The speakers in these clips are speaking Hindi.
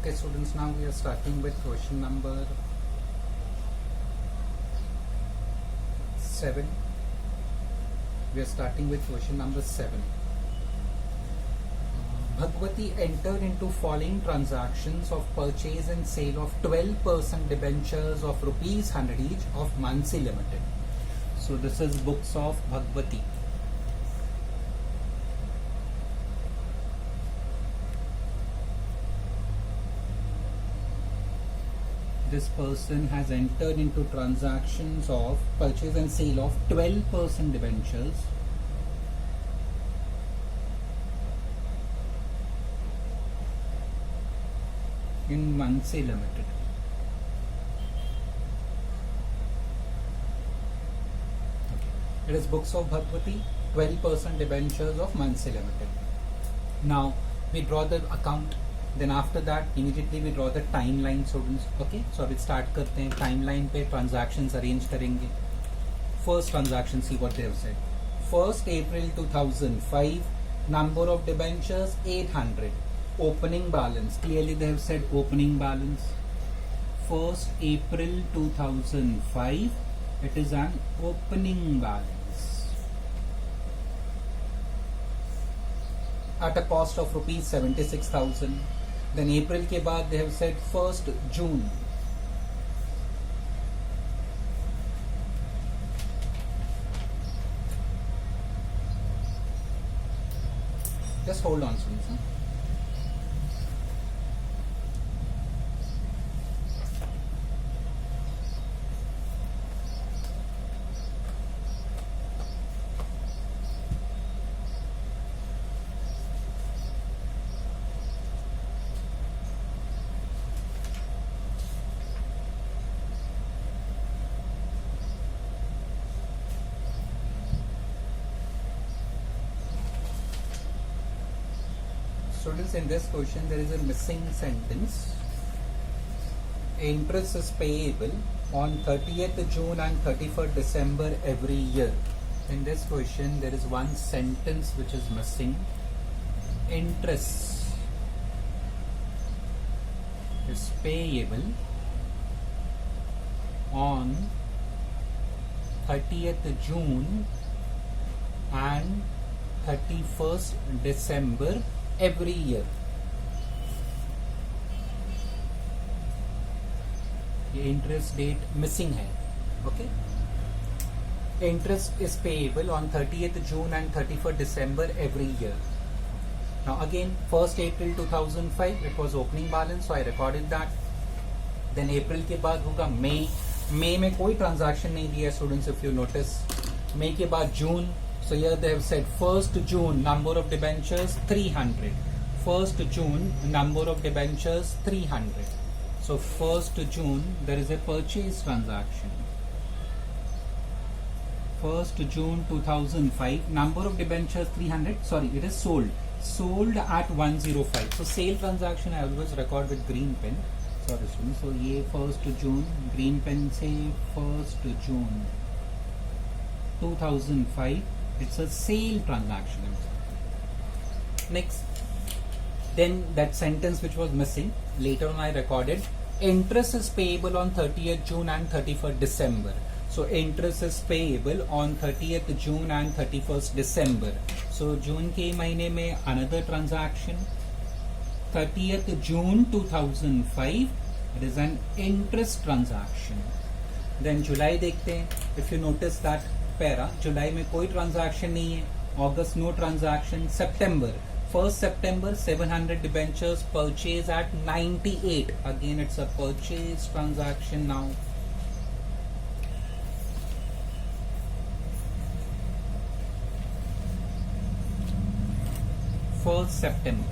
Okay, students, now we are starting with question number 7. We are starting with question number 7. Bhagwati entered into following transactions of purchase and sale of 12% debentures of rupees 100 each of Mansi Limited. So this is books of Bhagwati. This person has entered into transactions of purchase and sale of 12% debentures in Mansi Limited. Okay. It is books of Bhagwati, 12% debentures of Mansi Limited. Now we draw the account. Then after that immediately we draw the timeline, students. Okay, so अभी start करते हैं. Timeline पे transactions arrange करेंगे. First transaction, see what they have said. 1st April 2005, number of debentures 800. Opening balance, clearly they have said opening balance. 1st April 2005, it is an opening balance at a cost of rupees 76,000. Then April के बाद they have said 1st June. Just hold on, students. Students, in this question there is a missing sentence. Interest is payable on 30th June and 31st December every year. In this question there is one sentence which is missing. Interest is payable on 30th June and 31st December every year. ये इंटरेस्ट डेट मिसिंग है. Okay, interest is payable on 30th June and 31st December every year. Now again 1st April 2005 it was opening balance, so I recorded that. Then April के बाद होगा मई में कोई ट्रांजैक्शन नहीं दिया स्टूडेंट्स. इफ यू नोटिस मई के बाद जून. So here they have said 1st June number of debentures 300. 1st June number of debentures 300. So 1st June there is a purchase transaction. 1st June 2005 number of debentures 300. Sorry, it is sold at 105. So sale transaction I always record with green pen. Sorry students. So ये 1st June green pen से 1st June 2005. It's a sale transaction. Next, then that sentence which was missing, later on I recorded interest is payable on 30th June and 31st December. So interest is payable on 30th June and 31st December. So June के महीने में another transaction. 30th June 2005, it is an interest transaction. Then July देखते हैं. If you notice that para, जुलाई में कोई ट्रांजैक्शन नहीं है. अगस्त नो ट्रांजैक्शन. सितंबर 1st September 700 debentures purchase at 98. Again it's a purchase transaction now. First September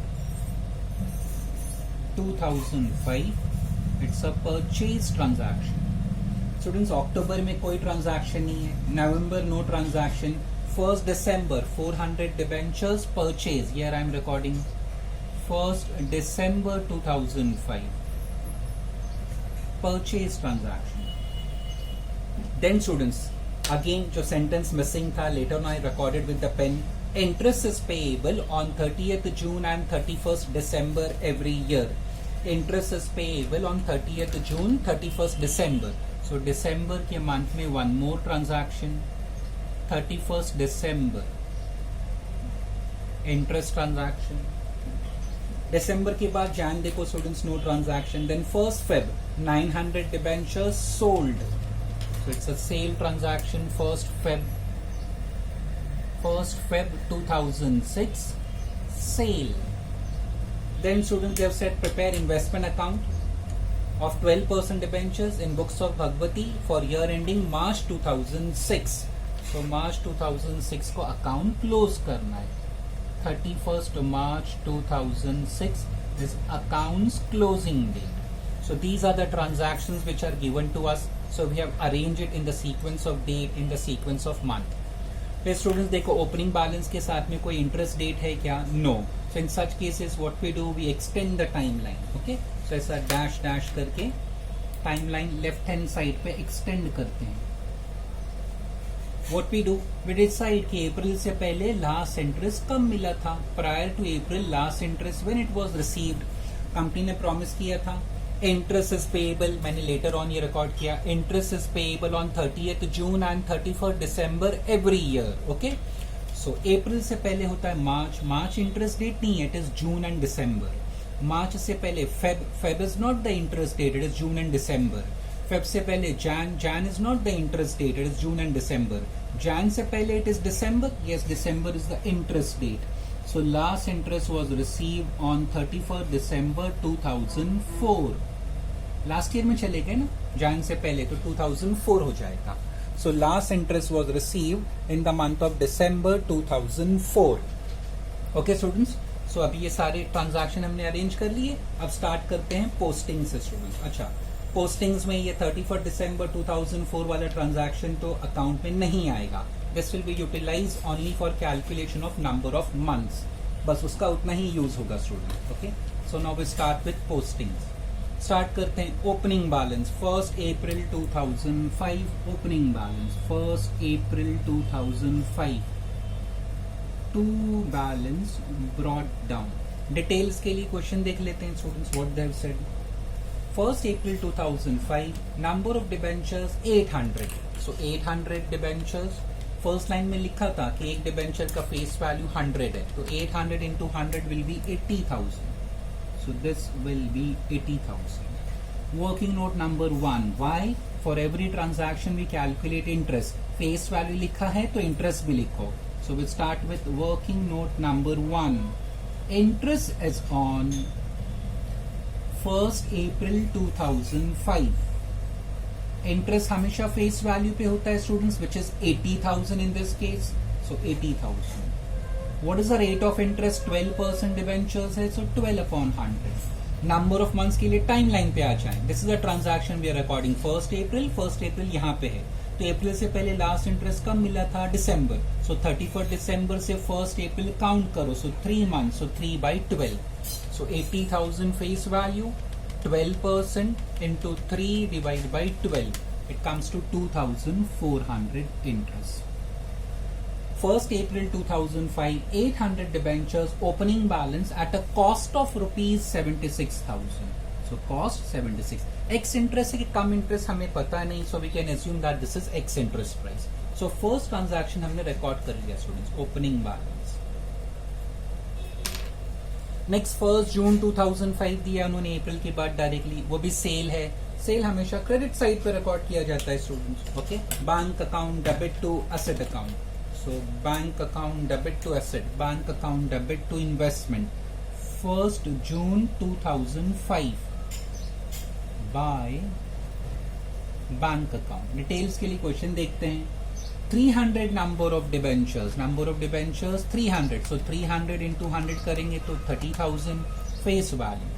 2005, it's a purchase transaction. Students अक्टूबर में कोई ट्रांजैक्शन नहीं है. नवंबर no transaction. 1st December 400 debentures purchase. Here I am recording 1st December 2005 purchase transaction. Then students again जो sentence missing था, later on I recorded with the pen. Interest is payable on 30th June and 31st December every year. Interest is payable on 30th June 31st December. So दिसंबर के मंथ में one more transaction 31st December interest transaction. दिसंबर के बाद जैन देखो students no transaction. Then 1st Feb 900 debentures sold. So it's a sale transaction. 1st Feb 2006 sale. Then students, they have said prepare investment account of 12% debentures in books of Bhagwati for year ending March 2006. So March 2006 को account close करना है. 31st March 2006 is accounts closing date. So these are the transactions which are given to us. So we have arranged it in the sequence of date, in the sequence of month. फिर स्टूडेंट्स देखो ओपनिंग बैलेंस के साथ में कोई इंटरेस्ट डेट है क्या? No. So in such cases what we do, we extend the time line. Okay, so ऐसा डैश डैश करके time line left hand side पे एक्सटेंड करते हैं. What we do, we decide कि अप्रैल से पहले लास्ट इंटरेस्ट कब मिला था. प्रायर टू अप्रैल last interest when it was received, company ने प्रॉमिस किया था इंटरेस्ट इज पेएबल. मैंने लेटर ऑन ये रिकॉर्ड किया, interest is payable on 30th June and 31st December every year. Okay, so अप्रैल से पहले होता है मार्च. मार्च इंटरेस्ट डेट नहीं है, it is June and December. मार्च से पहले Feb is not the interest date, it is June and December. Feb से पहले Jan is not the interest date, it is June and December. Jan से पहले it is December, yes December is the interest date. So last interest was received on 31st December 2004. Last year में चले गए ना, जैन से पहले तो 2004 हो जाएगा. So last interest was received in the month of December 2004. Okay students, so अभी ये सारे ट्रांजैक्शन हमने अरेंज कर लिए. अब स्टार्ट करते हैं पोस्टिंग से स्टूडेंट्स. अच्छा, पोस्टिंग्स में ये 31st December 2004 वाला ट्रांजैक्शन तो अकाउंट में नहीं आएगा. This will be utilized only for calculation of number of months. बस उसका उतना ही यूज होगा student. Okay, so now we start with postings. Start करते हैं opening balance. 1st April 2005 opening balance. 1st April 2005 to balance brought down. Details के लिए क्वेश्चन देख लेते हैं students what they have said. 1st April 2005 number of debentures 800. So 800 debentures. First line में लिखा था कि एक डिबेंचर का फेस वैल्यू 100 है, तो 800 into 100 will be 80,000. So this will be 80,000. Working note number 1. Why? For every transaction we calculate interest. Face value लिखा है तो इंटरेस्ट भी लिखो. So we start with working note number 1. Interest is on 1st April 2005. Interest हमेशा फेस वैल्यू पे होता है students, which is 80,000 in this case. So 80,000. What is the rate of interest? 12% debentures है, सो 12 upon 100. नंबर ऑफ मंथ्स के लिए टाइम लाइन पे आ जाए. This is a transaction we are recording. 1st April यहाँ पे है, तो अप्रैल से पहले लास्ट इंटरेस्ट कब मिला था? दिसंबर. सो 31st दिसंबर से 1st April काउंट करो. सो 3 months, so 3/12. So 80,000 face value, 12% into 3 divided by 12. It comes to 2,400 interest. 1st April 2005, 800 debentures opening balance at a cost of rupees 76,000. So cost 76. X interest है कि कम interest हमें पता नहीं, so we can assume that this is X interest price. So first transaction हमने record कर लिया students, opening balance. Next 1st June 2005 दिया उन्होंने अप्रैल के बाद डायरेक्टली, वो भी सेल है. सेल हमेशा क्रेडिट साइड पे रिकॉर्ड किया जाता है students. Okay, bank account debit to asset account. So bank account debit to asset, bank account debit to investment. 1st June 2005 by bank account. Details के लिए क्वेश्चन देखते हैं. 300 number of debentures. Number of debentures 300. So 300 into 100 करेंगे तो 30,000 face value.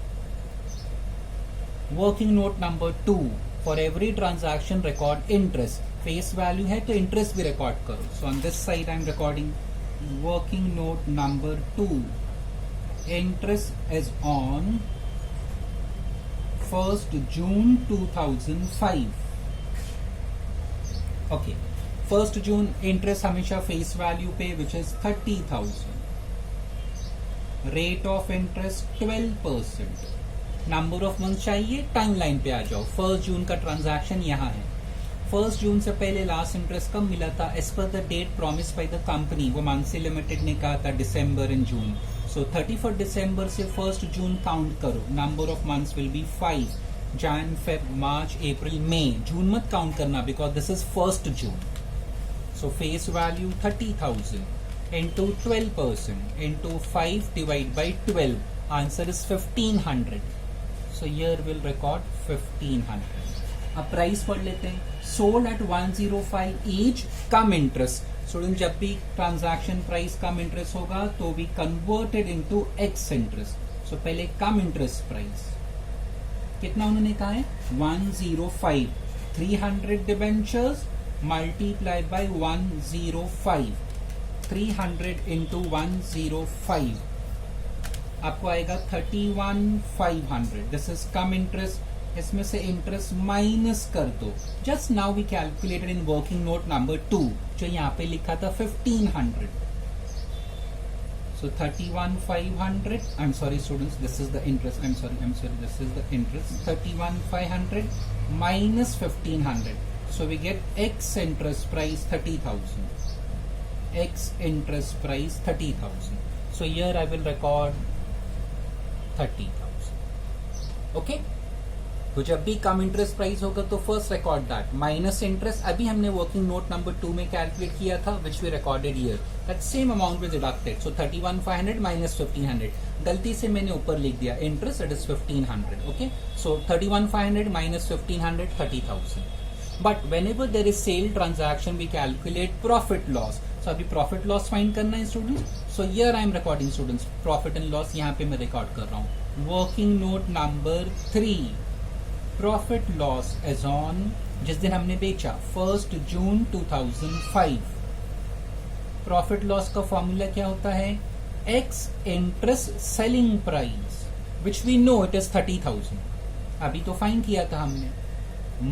Working note number 2. For every transaction record interest. Face value है तो interest भी record करो. So on this side I am recording working note number 2. Interest is on 1st June 2005. Okay. 1st June interest हमेशा फेस वैल्यू पे विच is 30,000. Rate of interest 12%. Number of month चाहिए, टाइमलाइन पे आ जाओ। 1 जून का ट्रांजैक्शन यहाँ है। 1 जून से पहले लास्ट इंटरेस्ट कब मिला था? As per the date promise by the company, वो मानसी लिमिटेड ने कहा था दिसंबर एंड जून। सो 31 दिसंबर से 1 जून काउंट करो। Number of months will be 5, Jan Feb March April May. जून मत काउंट करना बिकॉज दिस इज 1 जून। So face value 30,000 into 12% into 5 divided by 12. Answer is 1500. So here we'll record 1500. अब प्राइस पढ़ लेते हैं। Sold at 105 each come interest. Student जब भी ट्रांजैक्शन प्राइस कम इंटरेस्ट होगा तो भी कन्वर्टेड इनटू एक्स इंटरेस्ट। सो पहले कम इंटरेस्ट प्राइस कितना उन्होंने कहा है? 105। 300 डिबेंचर्स मल्टीप्लाइड बाय 105। 300 इंटू 105 आपको आएगा 31,500। This is cum interest. इसमें से इंटरेस्ट माइनस कर दो। Just now we calculated in working note number 2 जो यहाँ पे लिखा था 1500। So 31,500। I am sorry students, this is the interest. I am sorry this is the interest. 31,500 minus 1500। So we get ex interest price 30,000। X interest price 30,000. So here I will record 30,000. Okay? तो जब भी कम इंटरेस्ट प्राइस होगा तो first record that minus interest. अभी हमने वर्किंग नोट नंबर 2 में कैलकुलेट किया था which we recorded here. That same amount was deducted. So 31,500 minus 1500। गलती से मैंने ऊपर लिख दिया इंटरेस्ट, that is 1500। Okay, so 31,500 minus 1500 30,000। But whenever there is sale transaction we calculate profit loss. So अभी प्रॉफिट लॉस फाइंड करना है students. So here I am recording students profit and loss. यहाँ पे मैं रिकॉर्ड कर रहा हूँ working note number 3 profit loss as on जिस दिन हमने बेचा 1 जून 2005। प्रॉफिट लॉस का फॉर्मूला क्या होता है? Ex interest selling price which we know it is 30,000, अभी तो फाइंड किया था हमने,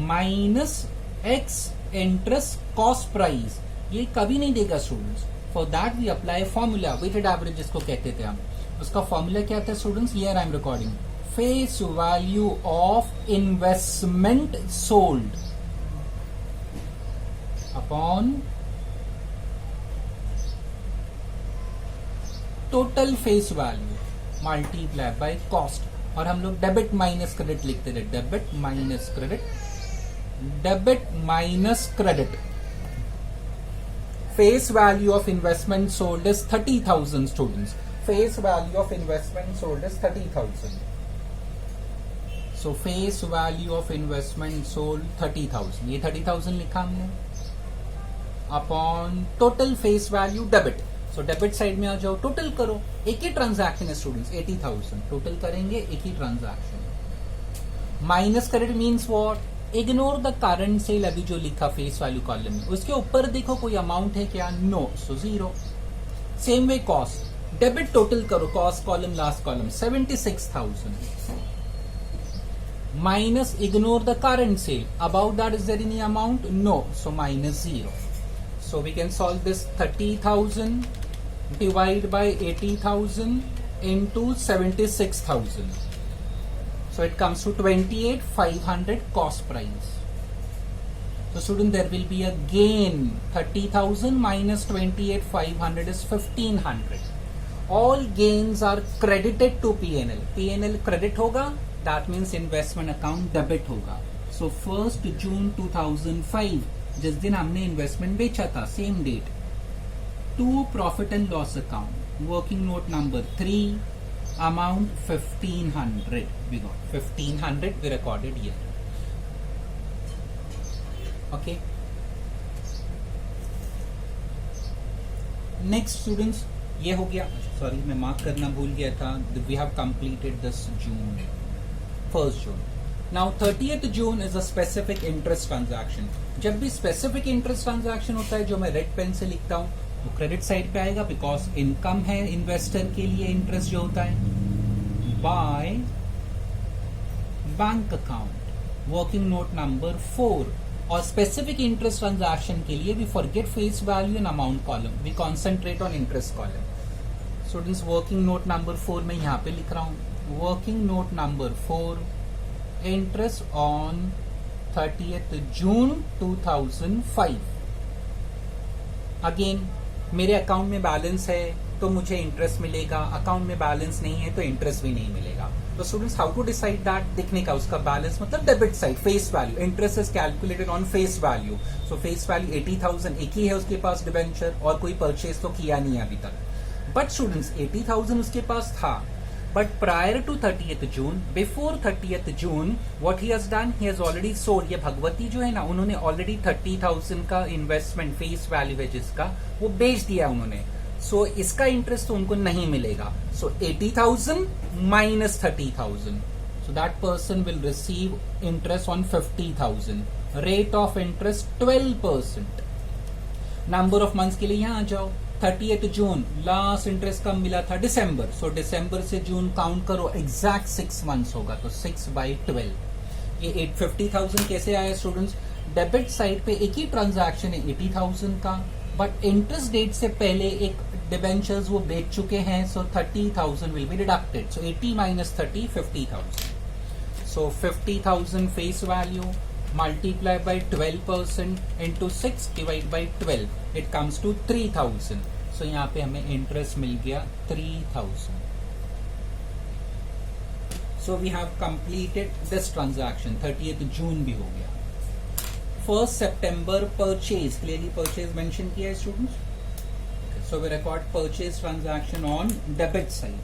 minus ex interest cost price. ये कभी नहीं देगा students. For that we apply formula weighted average जिसको कहते थे हम। उसका फॉर्मूला क्या था students? Here I am recording face value of investment sold upon total face value multiply by cost. और हम लोग डेबिट माइनस क्रेडिट लिखते थे। Debit minus credit, debit minus credit. Face value of investment sold is 30,000 students. Face value of investment sold is 30,000. So face value of investment sold 30,000. ये 30,000 लिखा हमने upon total face value debit. So debit side में आ जाओ, टोटल करो। एक ही ट्रांजैक्शन है स्टूडेंट्स 80,000 टोटल करेंगे, एक ही transaction. Minus credit means what? Ignore the current sale. अभी जो लिखा फेस वैल्यू कॉलम में उसके ऊपर देखो कोई अमाउंट है क्या? No, so 0। Same way cost, debit total करो। Cost column last column 76,000 minus ignore the current sale. About that is there any amount? No, so minus 0। So we can solve this 30,000 divide by 80,000 into 76,000। So it comes to 28,500 cost price. So student, there will be a gain. 30,000 minus 28,500 is 1,500. All gains are credited to P&L. P&L credit होगा, that means investment account debit होगा. So 1 June 2005 जिस दिन हमने investment बेचा था, same date, to profit and loss account, working note number 3. Amount 1,500. We got 1,500. We recorded here. Okay. Next students, ये हो गया। सॉरी मैं मार्क करना भूल गया था। We have completed this June, 1 June. Now 30th June is a specific interest transaction. जब भी specific interest transaction होता है जो मैं रेड पेन से लिखता हूँ तो क्रेडिट साइड पे आएगा बिकॉज इनकम है इन्वेस्टर के लिए इंटरेस्ट जो होता है by bank account working note number 4। और स्पेसिफिक इंटरेस्ट ट्रांजैक्शन के लिए we forget face value and amount column, we concentrate on interest column. Students working note number 4 में यहाँ पे लिख रहा हूँ working note number 4, interest on 30th June 2005. Again मेरे अकाउंट में बैलेंस है तो मुझे इंटरेस्ट मिलेगा, अकाउंट में बैलेंस नहीं है तो इंटरेस्ट भी नहीं मिलेगा. तो students how to decide that, दिखने का उसका बैलेंस मतलब debit side face value. Interest is calculated on face value. So face value 80,000 एक ही है उसके पास डिबेंचर और कोई परचेज तो किया नहीं है अभी तक. बट स्टूडेंट्स 80,000 उसके पास था. But prior to 30th June, before 30th June, what he has done, he has already sold. ये भगवती जो है ना, उन्होंने already 30,000 का इन्वेस्टमेंट फेस वैल्यू है जिसका, वो बेच दिया उन्होंने. सो इसका इंटरेस्ट तो उनको नहीं मिलेगा. सो 80,000 minus 30,000. So that person will receive interest on 50,000. Rate of interest 12%. Number of months के लिए यहाँ आ जाओ. 30th जून लास्ट इंटरेस्ट कब मिला था, दिसंबर. सो दिसंबर से जून काउंट करो, एग्जैक्ट 6 मंथ्स होगा तो 6/12. ये 850,000 कैसे आया स्टूडेंट्स? डेबिट साइड पे एक ही ट्रांजैक्शन है 80,000 का, बट इंटरेस्ट डेट से पहले एक डिबेंचर्स वो बेच चुके हैं. सो 30,000 will be deducted. So 80 minus 30, 50,000. So 50,000 face value multiply by 12% into 6 divide by 12, it comes to 3,000. So यहाँ पे हमें इंटरेस्ट मिल गया 3,000. So we have completed this transaction. 30th जून भी हो गया. 1st September purchase, clearly purchase mention किया है students. So we record purchase transaction on debit side.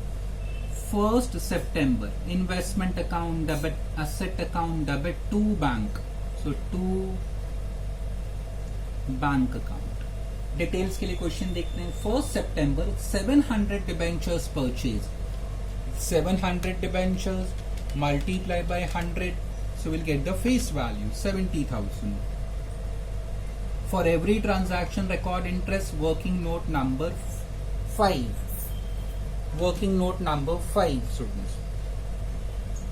1st September investment account debit, asset account debit to bank. So to bank account. Details के लिए क्वेश्चन देखते हैं. 1st September 700 debentures purchase. 700 debentures multiply by 100, so we'll get the face value 70,000. For every transaction record interest. Working note number 5. Working note number 5 students.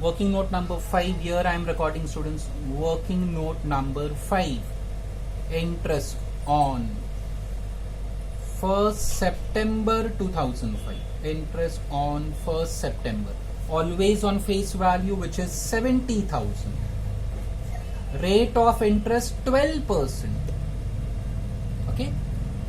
Working note number 5, here I am recording students. Working note number 5, interest on 1st September 2005. Interest on 1st September. Always on face value, which is 70,000. Rate of interest 12%. Okay.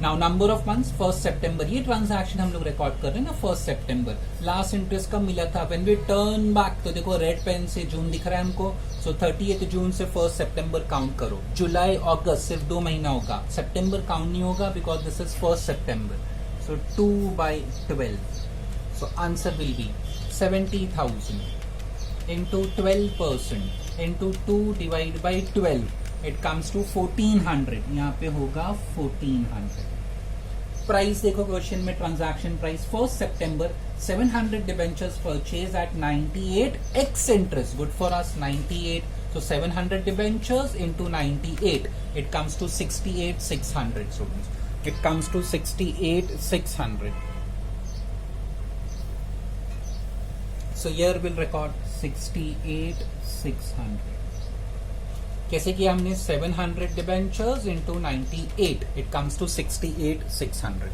Now number of months 1st September. ये ट्रांजैक्शन हम लोग रिकॉर्ड कर रहे हैं ना 1st September. लास्ट इंटरेस्ट कब मिला था? When we turn back, तो देखो रेड पेन से जून दिख रहा है हमको. सो 30th जून से 1st September काउंट करो. जुलाई अगस्त सिर्फ 2 महीना होगा. सितंबर काउंट नहीं होगा because this is 1st September. So 2/12. So answer will B 70,000 into 12% into 2 divided by 12. It comes to 1400. यहाँ पे होगा 1400. प्राइस देखो क्वेश्चन में, transaction price 1st September 700 debentures purchased at 98 x interest. Good for us, 98. So 700 debentures into 98, it comes to 68,600 students. It comes to 68,600. So here we'll record 68,600. कैसे किया हमने? 700 debentures into 98, it comes to 68,600.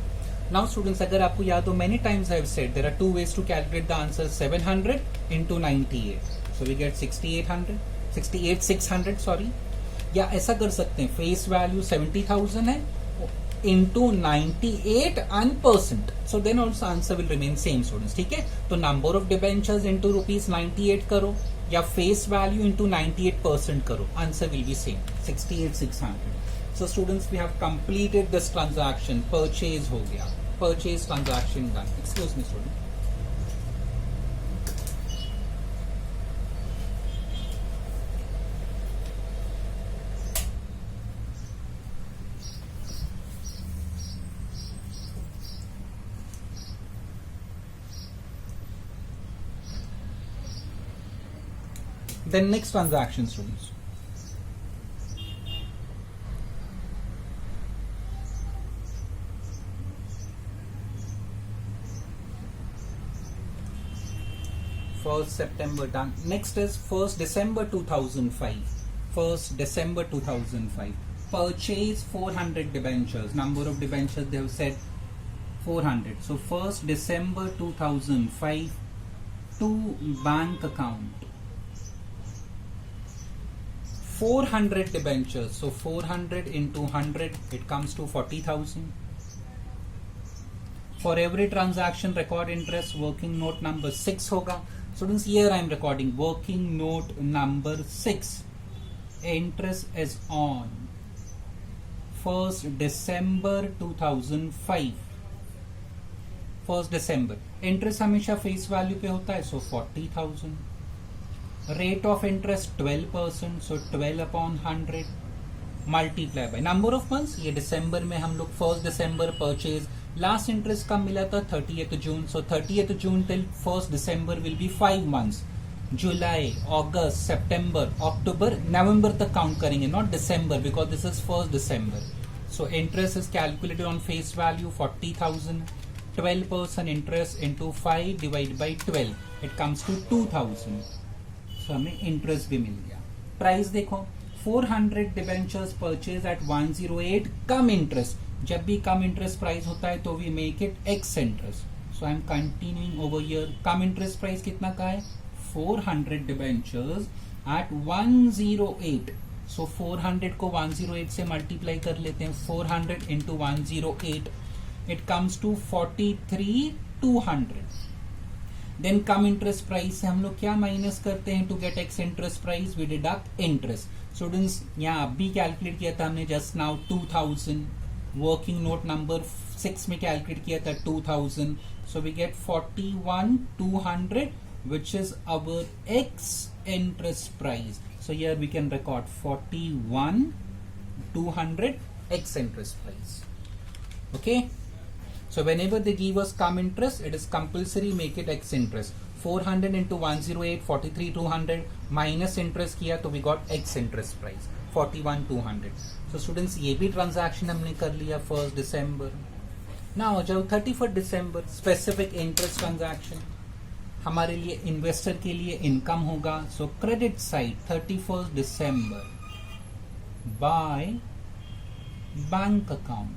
Now students, अगर आपको याद हो, many times I have said there are two ways to calculate the answer. 700 into 98, so we get 68,600 sorry. या ऐसा कर सकते हैं, फेस वैल्यू 70,000 है into 98 and percent, so then also answer will remain same students. ठीक है, तो number of debentures into rupees 98 करो या फेस वैल्यू इंटू 98% करो, answer will be same 68,600. So students we have completed this transaction. Purchase हो गया, purchase transaction done. Excuse me student. Then next transaction students. First September done. Next is 1st December 2005. 1st December 2005. Purchase 400 debentures. Number of debentures they have said 400. So 1st December 2005. to bank account. 400 debentures, so 400 into 100, it comes to 40,000. For every transaction record interest, working note number 6 होगा. Students, here I am recording working note number 6. Interest is on 1st December 2005. 1st December. Interest हमेशा face value पे होता है, so 40,000. Rate of interest 12%, so 12 upon 100 multiply by number of months. ये दिसंबर में हम लोग 1st December purchase. Last interest कब मिला था? 30th June. So 30th June till 1st December will be 5 months. July, August, September, October, November तक count करेंगे, not December, because this is 1st December. So interest is calculated on face value 40,000. 12% interest into 5 divided by 12. It comes to 2,000. So हमें interest भी मिल गया. Price देखो 400 debentures purchase at 108 come interest. जब भी कम interest price होता है तो we make it X interest. So I am continuing over here. Come interest price कितना का है? 400 debentures at 108. So 400 को 108 से multiply कर लेते हैं. 400 into 108. It comes to 43,200. Then come interest price से हम लोग क्या माइनस करते हैं? To get X interest price we deduct interest. Students, यहाँ अब भी कैलकुलेट किया था हमने just now 2000. Working note number 6 में कैलकुलेट किया था 2000. So we get 41,200, which is our X interest price. So here we can record 41,200 X interest price. Okay. So whenever they give us come interest, it is compulsory make it X interest. 400 into 108, 43,200 minus interest किया तो we got X interest price 41,200. So students, ये भी transaction हमने कर लिया 1st December. Now जाओ 31st December, specific interest transaction. हमारे लिए इन्वेस्टर के लिए इनकम होगा. So credit side 31st December by bank account.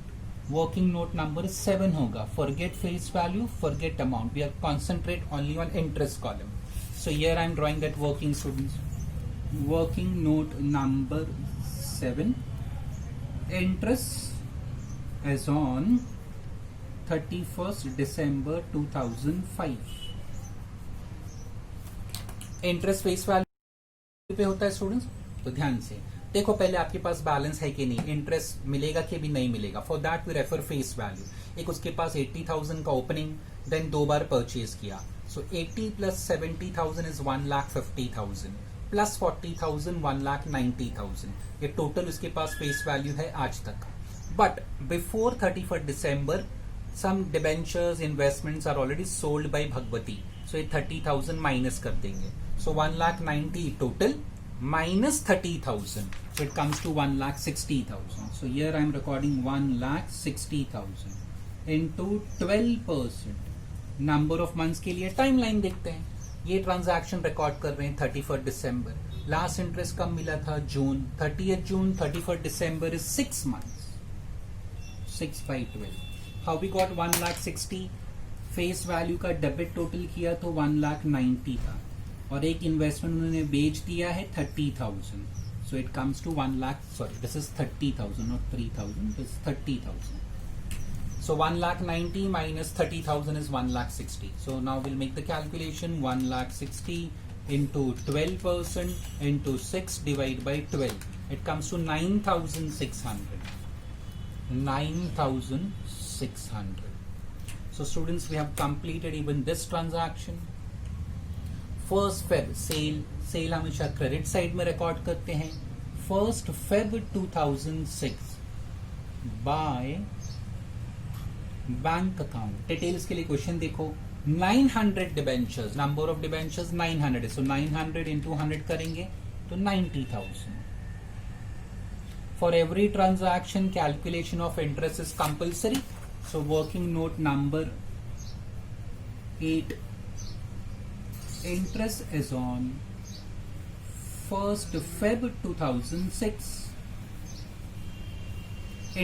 Working note number 7 होगा. Forget face value, forget amount. We are concentrate only on interest column. So here I am drawing that working students. Working note number 7. Interest is on 31st December 2005. Interest face value पे होता है स्टूडेंट्स. तो ध्यान से देखो पहले आपके पास बैलेंस है कि नहीं, इंटरेस्ट मिलेगा कि भी नहीं मिलेगा. For that we refer face value. एक उसके पास 80,000 का ओपनिंग, देन 2 बार परचेज किया. सो 80 प्लस 70,000 इज 1,50,000 प्लस 40,000 1,90,000. ये टोटल उसके पास फेस वैल्यू है आज तक. But before 31st December some debentures investments are already sold by Bhagwati. So ये 30,000 माइनस कर देंगे. So 1,90,000 total minus 30,000, so it comes to 1,60,000. So here I am recording 1,60,000 into 12%. Number of months के लिए टाइमलाइन देखते हैं. ये ट्रांजैक्शन रिकॉर्ड कर रहे हैं 31st December. लास्ट इंटरेस्ट कब मिला था? जून. 30th June 31st December is 6 months. 6 by 12. How we got 1,60,000? Face value का डेबिट टोटल किया तो 1,90,000 था और एक इन्वेस्टमेंट उन्होंने बेच दिया है 30,000. So it comes to 1 lakh. Sorry, this is 30,000 not 3,000. This 30,000. So 1,90,000 minus 30,000 is 1,60,000. So now we'll make the calculation. 1,60,000 into 12% into 6 divided by 12. It comes to 9,600. 9,600. So students, we have completed even this transaction. First Feb sale हमेशा क्रेडिट साइड में रिकॉर्ड करते हैं. 1st Feb 2006 by bank account. Details के लिए क्वेश्चन देखो. 900 डिबेंचर्स, नंबर ऑफ डिबेंचर्स 900 है. सो 900 into 100 करेंगे तो 90,000. For every transaction calculation of interest is compulsory. So working note number 8. Interest is on 1st Feb 2006.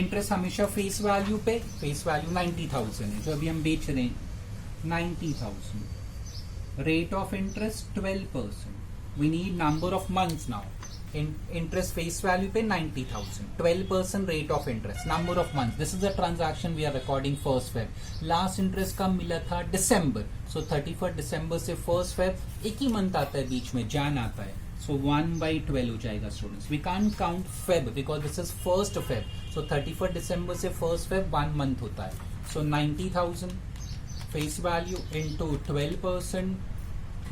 Interest हमेशा फेस वैल्यू पे. फेस वैल्यू 90,000 है जो अभी हम बेच रहे हैं. 90,000 rate of interest 12%. We need number of months now. Interest face value पे 90,000, 12% rate of interest, number of months. This is the transaction we are recording 1st Feb. Last interest कब मिला था? December. So 31st December से 1st Feb एक ही मंथ आता है बीच में, Jan आता है. So 1/12 हो जाएगा students. We can't count Feb because this is 1st Feb. So 31st December से 1st Feb 1 month होता है. So 90,000 face value into 12%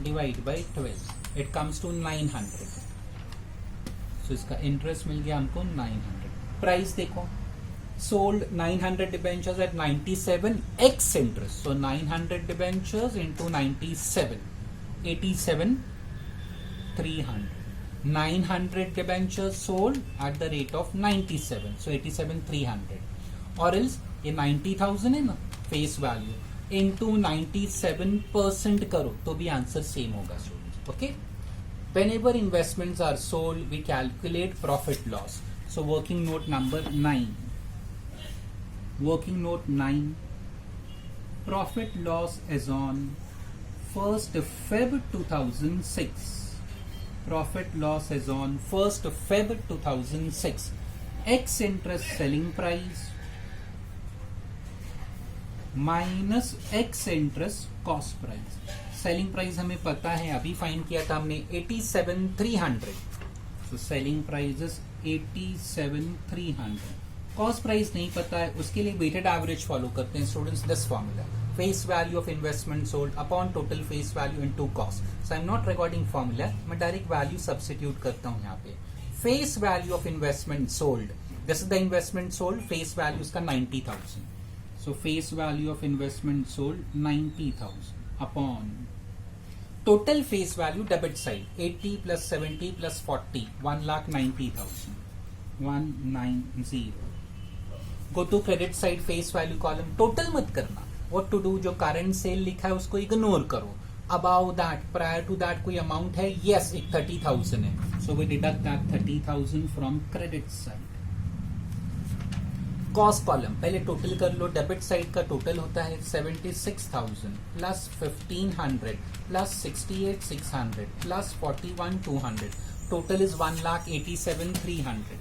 divide by 12. It comes to 900. So इसका इंटरेस्ट मिल गया हमको 900. प्राइस देखो, sold 900 debentures at 97 ex interest. So 900 debentures into 97, 87,300. 900 debentures sold at the rate of 97, so 87,300. और इल्स ये 90,000 है ना फेस वैल्यू, इंटू 97% करो तो भी आंसर सेम होगा students. Okay. Whenever investments are sold, we calculate profit loss. So working note number 9. Working note 9. Profit loss is on 1st Feb 2006. Profit loss is on 1st Feb 2006. X interest selling price minus X interest cost price. Selling price हमें पता है, अभी फाइंड किया था हमने 87,300. So selling price is 87,300. Cost price नहीं पता है, उसके लिए वेटेड एवरेज फॉलो करते हैं students. This formula, face value of investment sold upon total face value into cost. So I am not recording formula, मैं डायरेक्ट वैल्यू सब्स्टिट्यूट करता हूँ यहाँ पे. Face value of investment sold, this is the investment sold, face value इसका 90,000. So face value of investment sold 90,000 upon total face value debit side 80 plus 70 plus 40, 1,90,000, 190. Go to credit side face value column. Total मत करना, व्हाट टू डू, जो करंट सेल लिखा है उसको इग्नोर करो. Above that, prior to that कोई अमाउंट है? यस, एक 30,000 है. So we deduct that 30,000 from credit side. Cost column पहले टोटल कर लो. डेबिट साइड का टोटल होता है 76,000 plus 1,500 plus 68,600 plus 41,200. Total is 1,87,300.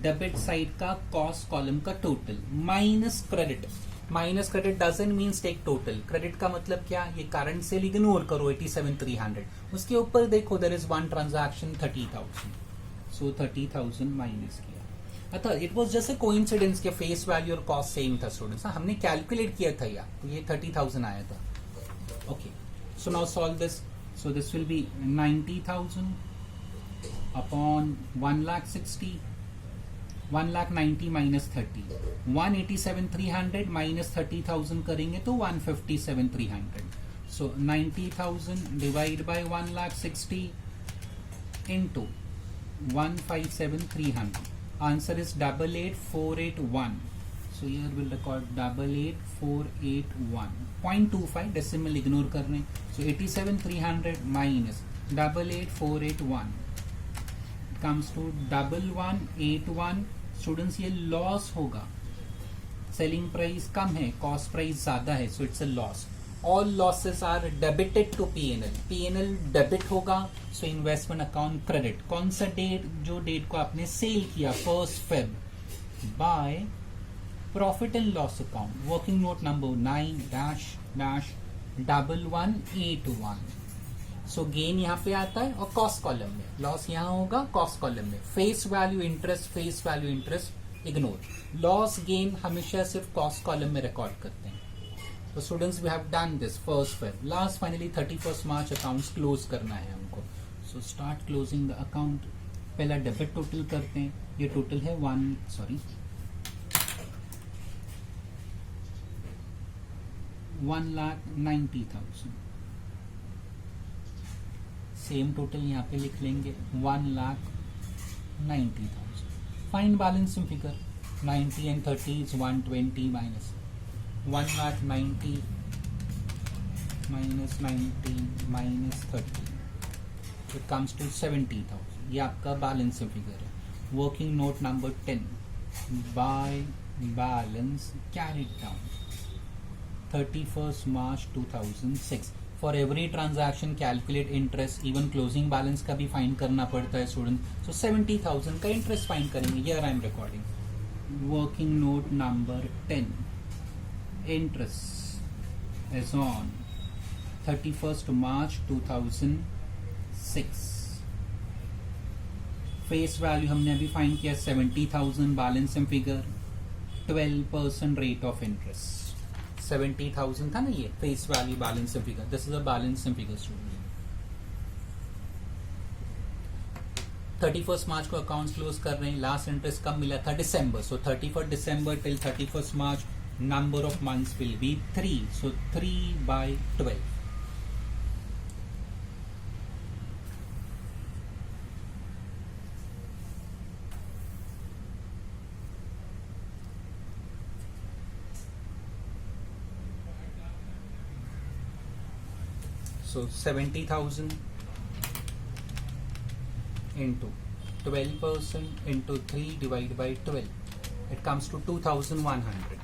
Debit side का कॉस्ट कॉलम का total minus credit. Minus credit doesn't means take total. Credit का मतलब क्या? ये करंट सेल इग्नोर करो 87,300. उसके ऊपर देखो there is one transaction 30,000. So 30,000 minus किया. अतः it was just a coincidence के फेस वैल्यू और कॉस्ट सेम था स्टूडेंट्स. हमने कैलकुलेट किया था यार, तो ये 30,000 आया था. Okay, so now solve this. So this will be 90,000 upon 1,60,000, 1,90,000 minus 30, 187,300 minus 30,000 करेंगे तो 157,300. So 90,000 divide by 1,60,000 into 157,300. Answer is 88,481. So here we'll record 88,481. 0.25 decimal ignore कर रहे हैं. So 87,300 minus 88,481 comes to 11,181. Students ये लॉस होगा. सेलिंग प्राइस कम है, कॉस्ट प्राइस ज्यादा है, so it's a loss. All losses are debited to P&L. P&L debit होगा, सो इन्वेस्टमेंट अकाउंट क्रेडिट. कौन सा डेट? जो डेट को आपने सेल किया 1st Feb, bye profit and loss account. Working note number 9 dash dash 11,181. So gain यहाँ पे आता है और कॉस्ट कॉलम में, लॉस यहाँ होगा कॉस्ट कॉलम में. Face value interest, face value interest ignore. Loss gain हमेशा सिर्फ कॉस्ट कॉलम में रिकॉर्ड करते हैं. So students, we have done this 1st Feb. Last finally 31st March accounts close करना है हमको. So start closing the account. पहला डेबिट टोटल करते हैं. ये टोटल है 1,90,000. सेम टोटल यहाँ पे लिख लेंगे 1,90,000. Find balancing figure. 90 and 30 is 120 minus 1,90,000 minus 90 minus 30. It comes to 70,000. ये आपका बैलेंसिंग फिगर है. Working note number 10. By balance carried down 31st March 2006. For every transaction calculate interest, even closing balance का भी फाइंड करना पड़ता है स्टूडेंट. सो 70,000 का इंटरेस्ट फाइंड करेंगे. Here I am recording working note number 10. Interest is on 31st March 2006. Face value हमने अभी फाइंड किया 70,000. Balance in figure 12% rate of interest. 70,000 था ना ये face value balance in figure. This is a balance in figure student. 31st March को अकाउंट्स क्लोज कर रहे हैं. लास्ट इंटरेस्ट कब मिला था? दिसंबर. So 31st December till 31st March number of months will B 3. So 3/12. So 70,000 into 12% into 3 divided by 12. It comes to 2,100.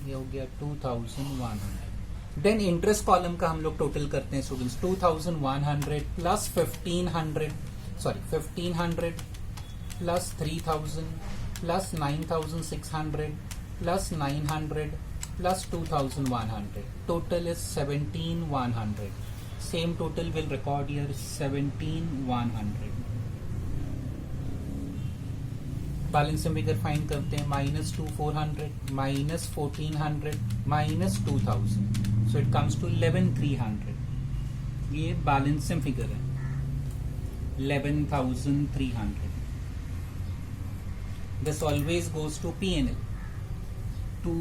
ये हो गया 2,100. देन इंटरेस्ट कॉलम का हम लोग टोटल करते हैं students. 2,100 plus 1,500 plus 3,000 plus 9,600 plus 900 plus 2,100. Total is 17,100. Same total will record here 17,100. Balance figure find करते हैं. -2,400 -1,400 -2,000. सो इट कम्स टू 11,300. ये बैलेंस फिगर है 11,300. This always goes to P&L, to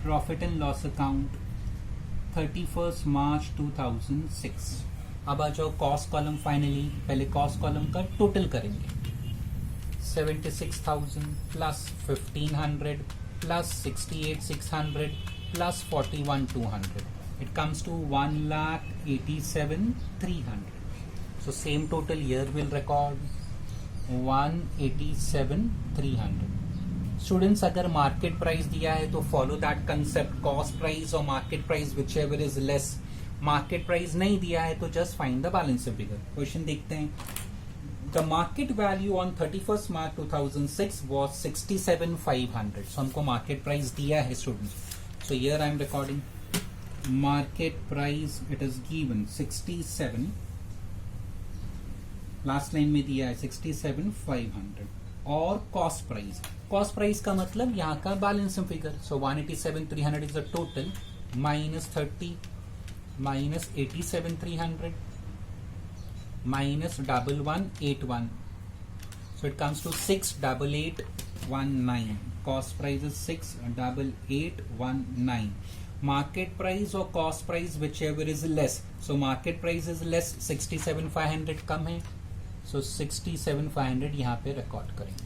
profit and loss account 31st March 2006. अब आ जाओ कॉस्ट कॉलम. फाइनली पहले कॉस्ट कॉलम का टोटल करेंगे. 76,000 plus 1,500 plus 68,600 plus 41,200. It comes to 1,87,300. So same total year will record 1,87,300. Students अगर मार्केट प्राइस दिया है तो follow that concept, cost price और market price whichever is less. Market price नहीं दिया है तो just find the balance figure. Question देखते हैं. The market value on 31st March 2006 was 67,500. So हमको मार्केट प्राइस दिया है students. So here I am recording market price. It is given 67. Last line में दिया है 67,500. और कॉस्ट प्राइस. कॉस्ट प्राइस का मतलब यहाँ का balance figure. So 187,300 is the total minus 30 minus 87,300 minus 11,181. So it comes to 6,88,19. Cost price is 6,88,19. Market price और cost price whichever is less. So market price is less, 67,500 कम है. सो 67,500 यहाँ पे रिकॉर्ड करेंगे.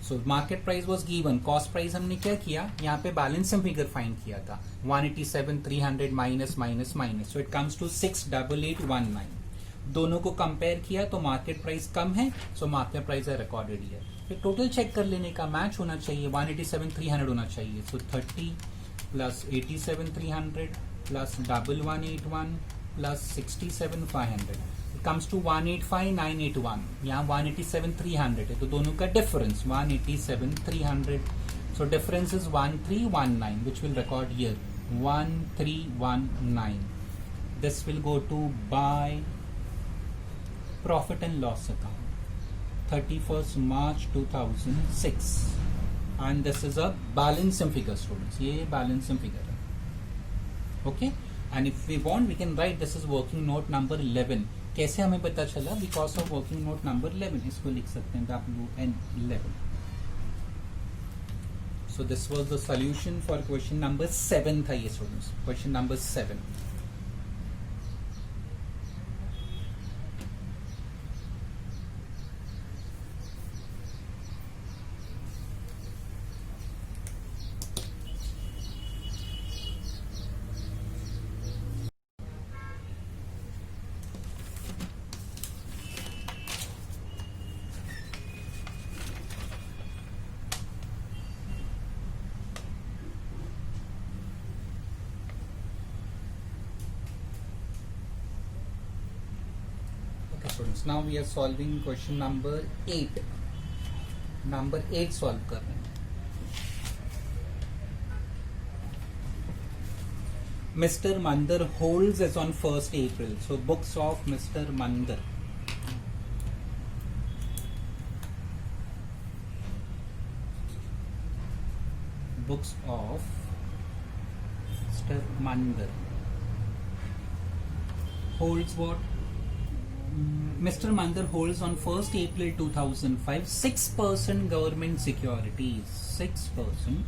So market price was given. Cost price हमने क्या किया, यहाँ पे बैलेंस फिगर फाइंड किया था 187,300 minus minus minus. So it comes to 6,88,19. दोनों को कंपेयर किया तो मार्केट प्राइस कम है. सो मार्केट प्राइस है रिकॉर्डेड हियर. फिर टोटल चेक कर लेने का मैच होना चाहिए. 187,300 होना चाहिए. सो 30 plus 87,300 plus 11,181 plus 67,500 comes to 185,981. यहाँ 187,300 है तो दोनों का difference 187,300. So difference is 1,319 which will record here 1,319. This will go to buy profit and loss account 31st March 2006 and this is a balancing figure students. ये balancing figure है. Okay, and if we want we can write this is working note number 11. कैसे हमें पता चला? Because of working note number 11. इसको लिख सकते हैं WN11. So this was the solution for question number 7 था ये students. Question number 7. students, now we are solving question number 8. Number 8 solve कर रहे हैं. Mr. Mandar holds as on 1st April. So books of Mr. Mandar. Books of Mr. Mandar holds what? Mr. Mandar holds on 1st April 2005 6% government securities. 6%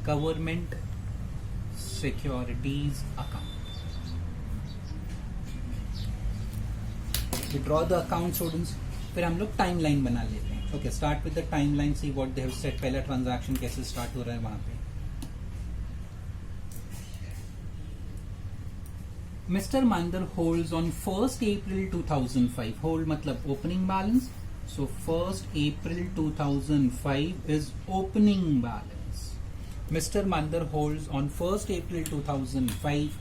government securities account. We draw the account, students. फिर हम लोग टाइमलाइन बना लेते हैं. Okay, start with the timeline. See what they have said. पहला ट्रांजैक्शन कैसे स्टार्ट हो रहा है वहां पे. Mr. Mandar holds on 1st April 2005. Hold मतलब opening balance. So 1st April 2005 is opening balance. Mr. Mandar holds on 1st April 2005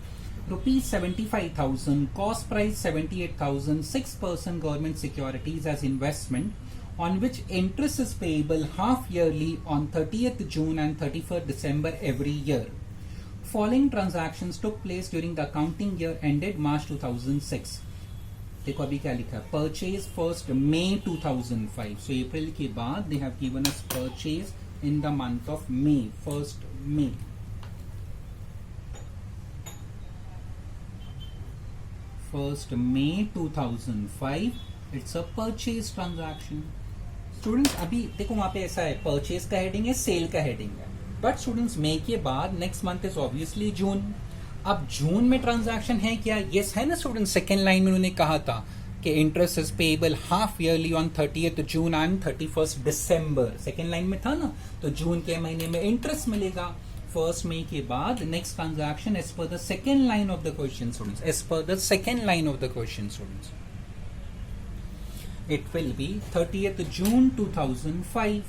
rupees 75,000, cost price 78,000, 6% government securities as investment on which interest is payable half yearly on 30th June and 31st December every year. Following transactions took place during the accounting year ended March 2006. देखो अभी क्या लिखा है. Purchase 1st May 2005. So April के बाद they have given us purchase in the month of May. 1st May. 1st May 2005. It's a purchase transaction. Students अभी देखो वहां पे ऐसा है, purchase का heading है, sale का heading है. बट स्टूडेंट्स मई के बाद नेक्स्ट मंथ इज ऑब्वियसली जून. अब जून में ट्रांजैक्शन है क्या? यस है ना स्टूडेंट्स. सेकेंड लाइन में उन्होंने कहा था कि interest is payable half yearly on 30th June and 31st December. Second line में था ना. तो जून के महीने में इंटरेस्ट मिलेगा. 1st मई के बाद next transaction as per the second line of the question students. As per the second line of the question students it will be 30th June 2005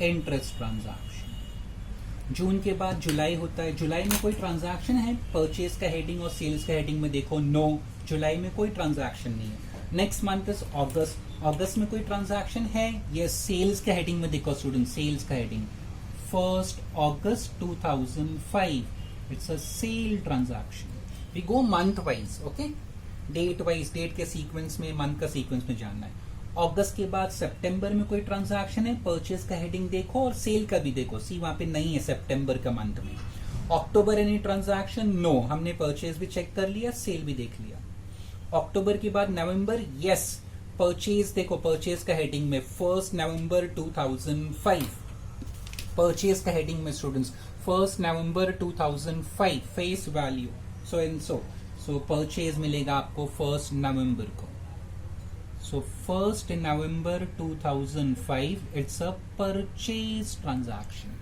interest transaction. जून के बाद जुलाई होता है. जुलाई में कोई ट्रांजैक्शन है? परचेज का हेडिंग और सेल्स का हेडिंग में देखो नो. जुलाई में कोई ट्रांजैक्शन नहीं है. नेक्स्ट मंथ इज अगस्त. अगस्त में कोई ट्रांजैक्शन है? यस. सेल्स का हेडिंग में देखो स्टूडेंट. सेल्स का heading 1st August 2005. It's a sale transaction. We go month wise. Okay, date wise. Date के सीक्वेंस में, मंथ का सीक्वेंस में जानना है. अगस्त के बाद सितंबर में कोई ट्रांजैक्शन है? परचेज का हेडिंग देखो और सेल का भी देखो. सी वहां पे नहीं है सितंबर का मंथ में. अक्टूबर एनी ट्रांजैक्शन? नो. हमने परचेज भी चेक कर लिया, सेल भी देख लिया. अक्टूबर के बाद नवंबर? यस. परचेज देखो, परचेज का हेडिंग में 1st November 2005. परचेज का हेडिंग में students 1st November 2005 face value. So and so purchase मिलेगा आपको 1st November को. So 1st November 2005, it's a purchase transaction.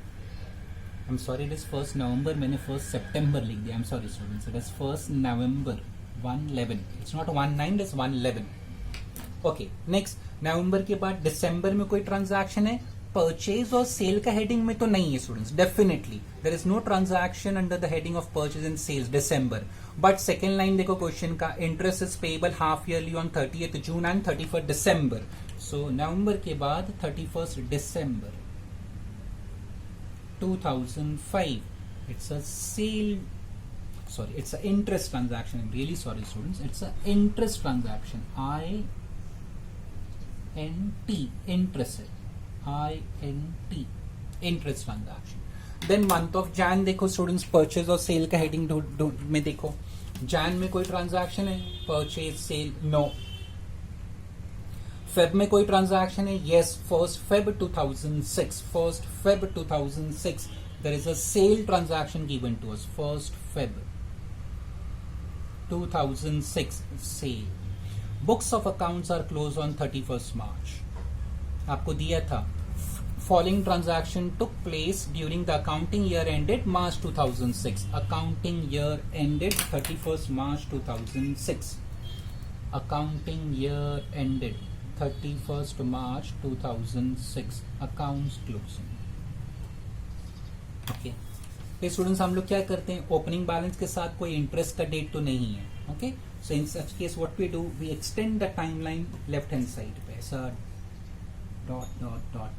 I'm sorry, it is 1st November. मैंने 1st September लिख दिया. I'm sorry students. It is 1st November 111. It's not 19, it's 111. Okay. Next, नवंबर के बाद दिसंबर में कोई ट्रांजैक्शन है? परचेज और सेल का हेडिंग में तो नहीं है students. Definitely there is no transaction under the heading of purchase and sales December. But second line देखो क्वेश्चन का. Interest is payable half yearly on 30th June and 31st December. So नवंबर के बाद 31st December 2005. It's a sale, sorry, it's an interest transaction. I'm really sorry students. It's an interest transaction. interest interest transaction. Then month of Jan देखो स्टूडेंट्स. परचेज और सेल का हेडिंग में देखो. जैन में कोई ट्रांजैक्शन है? Purchase, cell, no. फेब में कोई ट्रांजैक्शन है? Yes. 1st Feb 2006. 1st Feb 2006 there is a sale transaction given to us. 1st Feb 2006 sale. Books of accounts are closed on 31st March. आपको दिया था. Following transaction took place during the accounting year ended March 2006. Accounting year ended 31st March 2006. Accounting year ended 31st March 2006. Accounts closing. Okay. Students हम लोग क्या करते हैं? ओपनिंग बैलेंस के साथ कोई इंटरेस्ट का डेट तो नहीं है. Okay, so in such case what we do, we extend the timeline left hand side पे ऐसा dot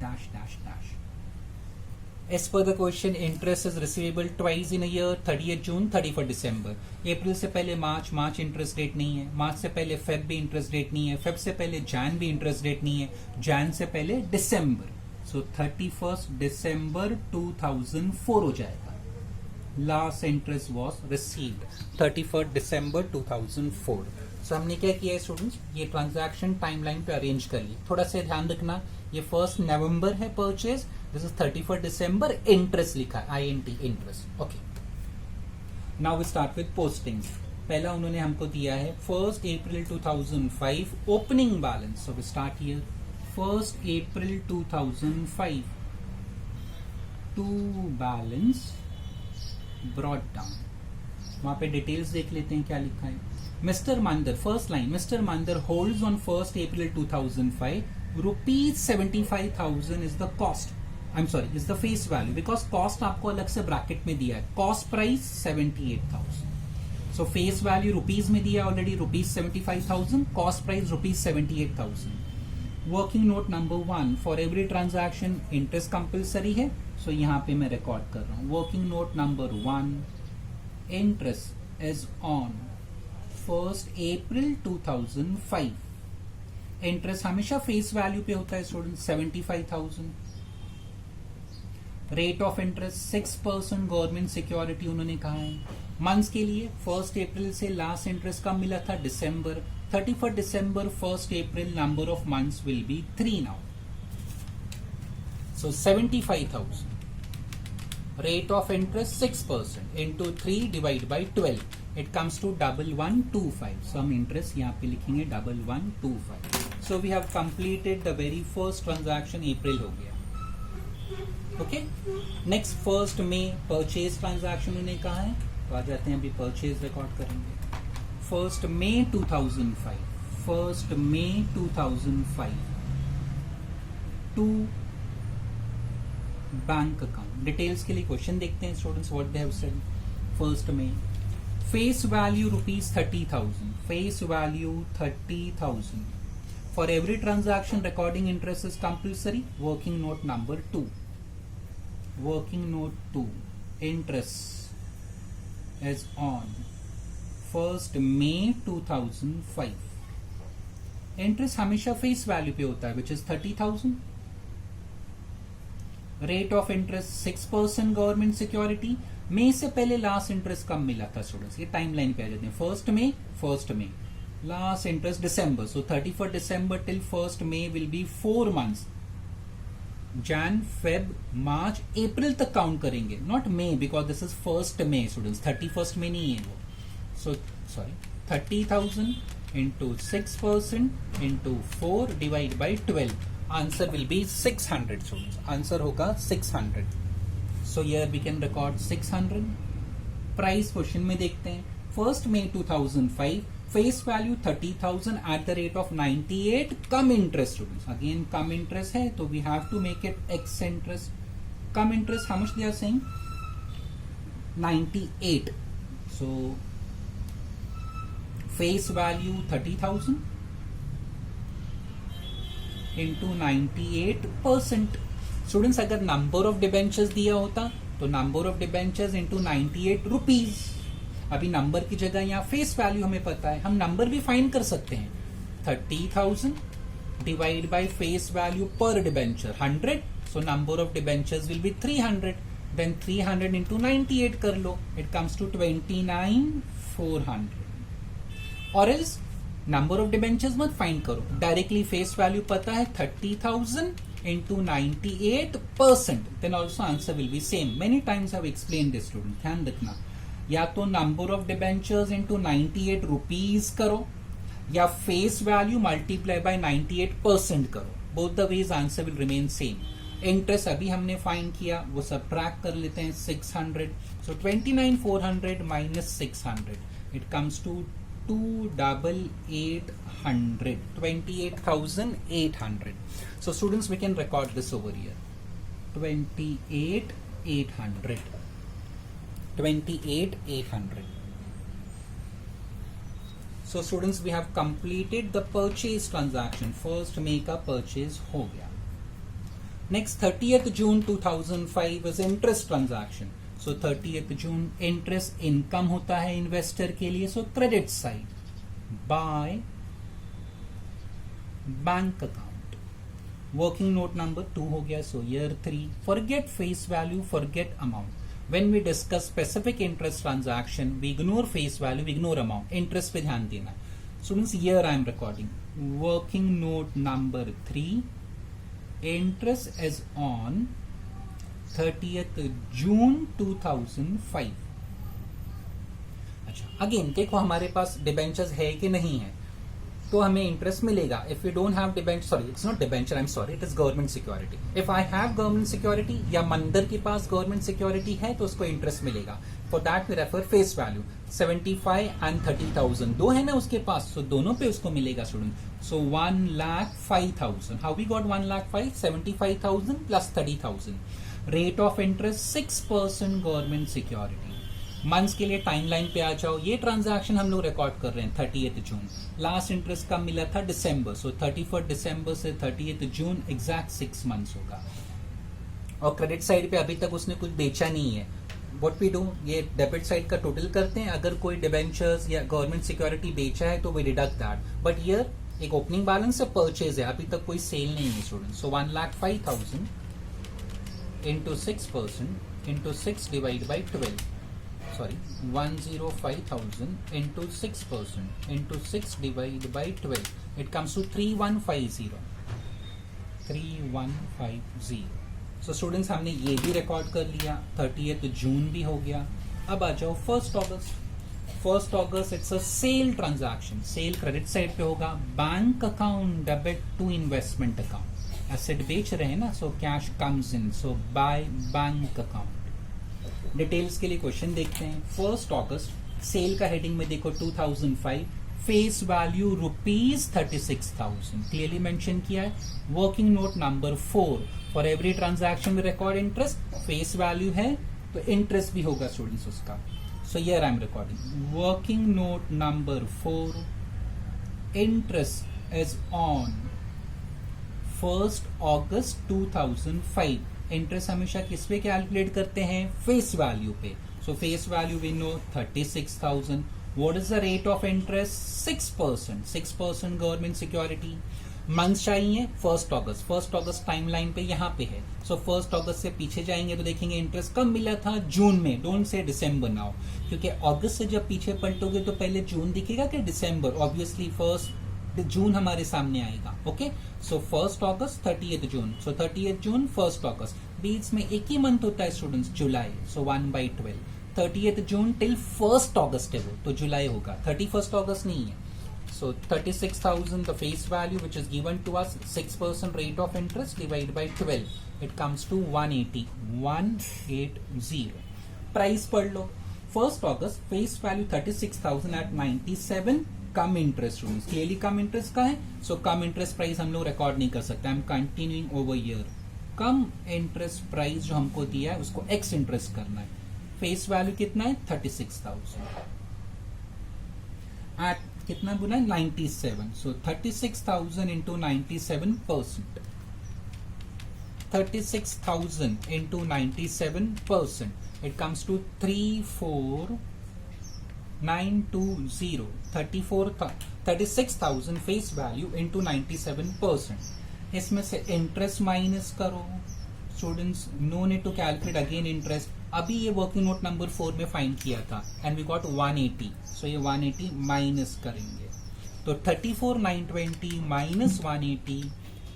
dash dash dash. As per the question, interest is receivable twice in a year, 30th June, 31st December. अप्रैल से पहले मार्च इंटरेस्ट रेट नहीं है, मार्च से पहले फेब भी इंटरेस्ट रेट नहीं है, फेब से पहले जैन भी इंटरेस्ट रेट नहीं है, जैन से पहले दिसंबर. सो 31st December 2004 हो जाएगा. Last interest was received 31st December 2004. सो हमने क्या किया है स्टूडेंट्स, ये ट्रांजैक्शन टाइमलाइन पे अरेंज कर ली. थोड़ा सा ध्यान रखना, ये 1st November है purchase, this is 31st December, interest लिखा है INT interest. Okay, now we start with posting. पहला उन्होंने हमको दिया है 1st April 2005 opening balance. So we start here 1st April 2005 to balance brought down. वहां पे डिटेल्स देख लेते हैं क्या लिखा है. मिस्टर मंदर, फर्स्ट लाइन, मिस्टर मंदर holds on 1st April 2005 rupees 75,000 is the cost. I am sorry, is the face value, because cost आपको अलग से ब्रैकेट में दिया है. Cost price 78,000. सो फेस वैल्यू रुपीज में दिया already, rupees 75,000, cost price rupees 78,000. Working note number 1, for every transaction interest compulsory है. सो यहां पे मैं रिकॉर्ड कर रहा हूं. Working note number 1, interest is on 1st April 2005. Interest हमेशा फेस वैल्यू पे होता है student, 75,000. Rate of interest 6% government security उन्होंने कहा है. मंथ्स के लिए 1st April से लास्ट इंटरेस्ट कब मिला था, दिसंबर. 31st December, 1st April, number of months will be 3 now. So 75,000. Rate of interest 6% into 3 divided by 12. It comes to 1125. So हम interest यहाँ पे लिखेंगे 1125. So we have completed the very first transaction. April हो गया. Okay. Next 1st May purchase transaction उन्हें कहा है, तो आ जाते हैं अभी purchase रिकॉर्ड करेंगे. 1st May 2005. 1st May 2005. To bank account. Details के लिए क्वेश्चन देखते हैं students, what they have said. 1st May, face value rupees 30,000. Face value 30,000. For every transaction recording interest is compulsory. Working note number 2. Working note 2, interest is on 1st May 2005. Interest हमेशा फेस वैल्यू पे होता है, which is 30,000. Rate of interest 6% government security. मई से पहले लास्ट इंटरेस्ट कब मिला था स्टूडेंट्स, ये टाइमलाइन पे आ जाते हैं. 1st May, last interest December. So 31st December till 1st May will be 4 months. Jan, Feb, March, April तक काउंट करेंगे, not May, because this is 1st May students, 31st May नहीं है वो. So sorry, 30,000 into 6% into 4 divided by 12. Answer will be 600 students. Answer होगा 600. So here we can record 600. Price question में देखते हैं. 1st May 2005, face value 30,000 at the rate of 98. Come interest students. Again come interest है, तो we have to make it X interest. Come interest, how much they are saying? 98. So face value 30,000 into 98%. Students अगर नंबर ऑफ डिबेंचर्स दिया होता तो number of debentures into 98 rupees. अभी नंबर की जगह यहाँ फेस वैल्यू हमें पता है, हम नंबर भी फाइंड कर सकते हैं. 30,000 divide by face value per debenture 100. So number of debentures will be 300. Then 300 into 98 कर लो, इट कम्स टू 29,400. और एल्स नंबर ऑफ डिबेंचर्स मत फाइंड करो, डायरेक्टली फेस वैल्यू पता है 30,000 into 98%, then also answer will be same. Many times I have explained this student, ध्यान रखना. या तो number of debentures into 98 rupees करो या फेस वैल्यू मल्टीप्लाई बाय 98% करो. Both the ways answer will remain same. Interest अभी हमने फाइंड किया, वो सब्ट्रैक्ट कर लेते हैं 600. सो 29,400 minus 600, it comes to 28,800. 28,800. So students, we can record this over here. 28,800. 28,800. So students we have completed the purchase transaction, first May का परचेज हो गया. Next 30th June 2005 is interest transaction. So 30th June interest income होता है इन्वेस्टर के लिए, so credit side by bank account. Working note number 2 हो गया, so year 3. Forget face value, forget amount. When we discuss specific interest transaction, we ignore face value, we ignore amount. Interest पे ध्यान देना. Students, here I am recording. Working note number 3. Interest is on 30th June 2005. अच्छा, अगेन देखो हमारे पास डिबेंचर्स है कि नहीं है, तो हमें इंटरेस्ट मिलेगा. If you don't have debenture, sorry it's not debenture, I am sorry, it is government security. If I have government security या मंदिर के पास गवर्नमेंट सिक्योरिटी है तो उसको इंटरेस्ट मिलेगा. For that we refer face value. 75 and 30,000 दो है ना उसके पास, तो दोनों पे उसको मिलेगा student. So 1,05,000. How we got 1,05,000? 75,000 plus 30,000. Rate of interest 6% government security. Months के लिए टाइमलाइन पे आ जाओ. ये ट्रांजैक्शन हम लोग रिकॉर्ड कर रहे हैं 30th जून. लास्ट इंटरेस्ट कब मिला था? दिसंबर. सो 31st दिसंबर से 30th जून एग्जैक्ट 6 मंथ्स होगा. और क्रेडिट साइड पे अभी तक उसने कुछ बेचा नहीं है. व्हाट वी डू, ये डेबिट साइड का टोटल करते हैं. अगर कोई डिबेंचर्स या गवर्नमेंट सिक्योरिटी बेचा है तो we deduct that. But here एक ओपनिंग बैलेंस है, परचेज है, अभी तक कोई सेल नहीं है student. So 1,05,000 into 6% into 6 divide by 12. Sorry, 105,000 into 6% into 6 divided by 12. It comes to 3150. 3150. So students, हमने ये भी रिकॉर्ड कर लिया. 30th जून भी हो गया. अब आ जाओ 1st अगस्त. 1st अगस्त it's a sale transaction. Sale credit side पे होगा. Bank account debit to investment account. Asset बेच रहे हैं ना, so cash comes in, so by bank account. Details के लिए क्वेश्चन देखते हैं. 1st अगस्त सेल का हेडिंग में देखो 2005. फेस वैल्यू ₹36,000 क्लियरली मेंशन किया है. Working note number 4. For every transaction में रिकॉर्ड इंटरेस्ट. फेस वैल्यू है तो इंटरेस्ट भी होगा स्टूडेंट्स उसका. So here I am recording working note number 4. Interest is on 1st अगस्त 2005. इंटरेस्ट हमेशा किस पे कैलकुलेट करते हैं? फेस वैल्यू पे. So face value we know 36,000. What is the rate of interest? 6%. 6% government security. Month चाहिए 1st अगस्त. 1st अगस्त टाइमलाइन पे यहाँ पे है. सो 1st अगस्त से पीछे जाएंगे तो देखेंगे इंटरेस्ट कब मिला था? जून में. डोंट से दिसंबर नाउ, क्योंकि अगस्त से जब पीछे पलटोगे तो पहले जून दिखेगा कि दिसंबर. ऑब्वियसली 1st जून हमारे सामने आएगा. ओके, सो 1st अगस्त 30th जून. सो 30th जून 1st अगस्त. बीच में एक ही मंथ होता है स्टूडेंट्स, जुलाई. सो 1/12. 30th जून टिल 1st अगस्त है वो, तो जुलाई होगा. 31st अगस्त नहीं है. So 36,000 the face value which is given to us. 6% rate of interest divide by 12. It comes to 180. 180. Price पढ़ लो. 1st अगस्त face value 36,000 at 97. Cum interest students, clearly cum interest का है. सो कम इंटरेस्ट प्राइस हम लोग रिकॉर्ड नहीं कर सकते. I am continuing over year. Come interest price जो हमको दिया है उसको एक्स इंटरेस्ट करना है. फेस वैल्यू कितना है? 36,000 एट कितना गुना है? 97. So 36,000 into 97%. 36,000 into 97%. It comes to 34,920. 36,000 face value into 97%. इसमें से इंटरेस्ट माइनस करो students. No need to calculate again interest. अभी ये वर्किंग नोट नंबर 4 में फाइंड किया था एंड वी गॉट 180. सो ये 180 माइनस करेंगे तो 34,920 माइनस 180.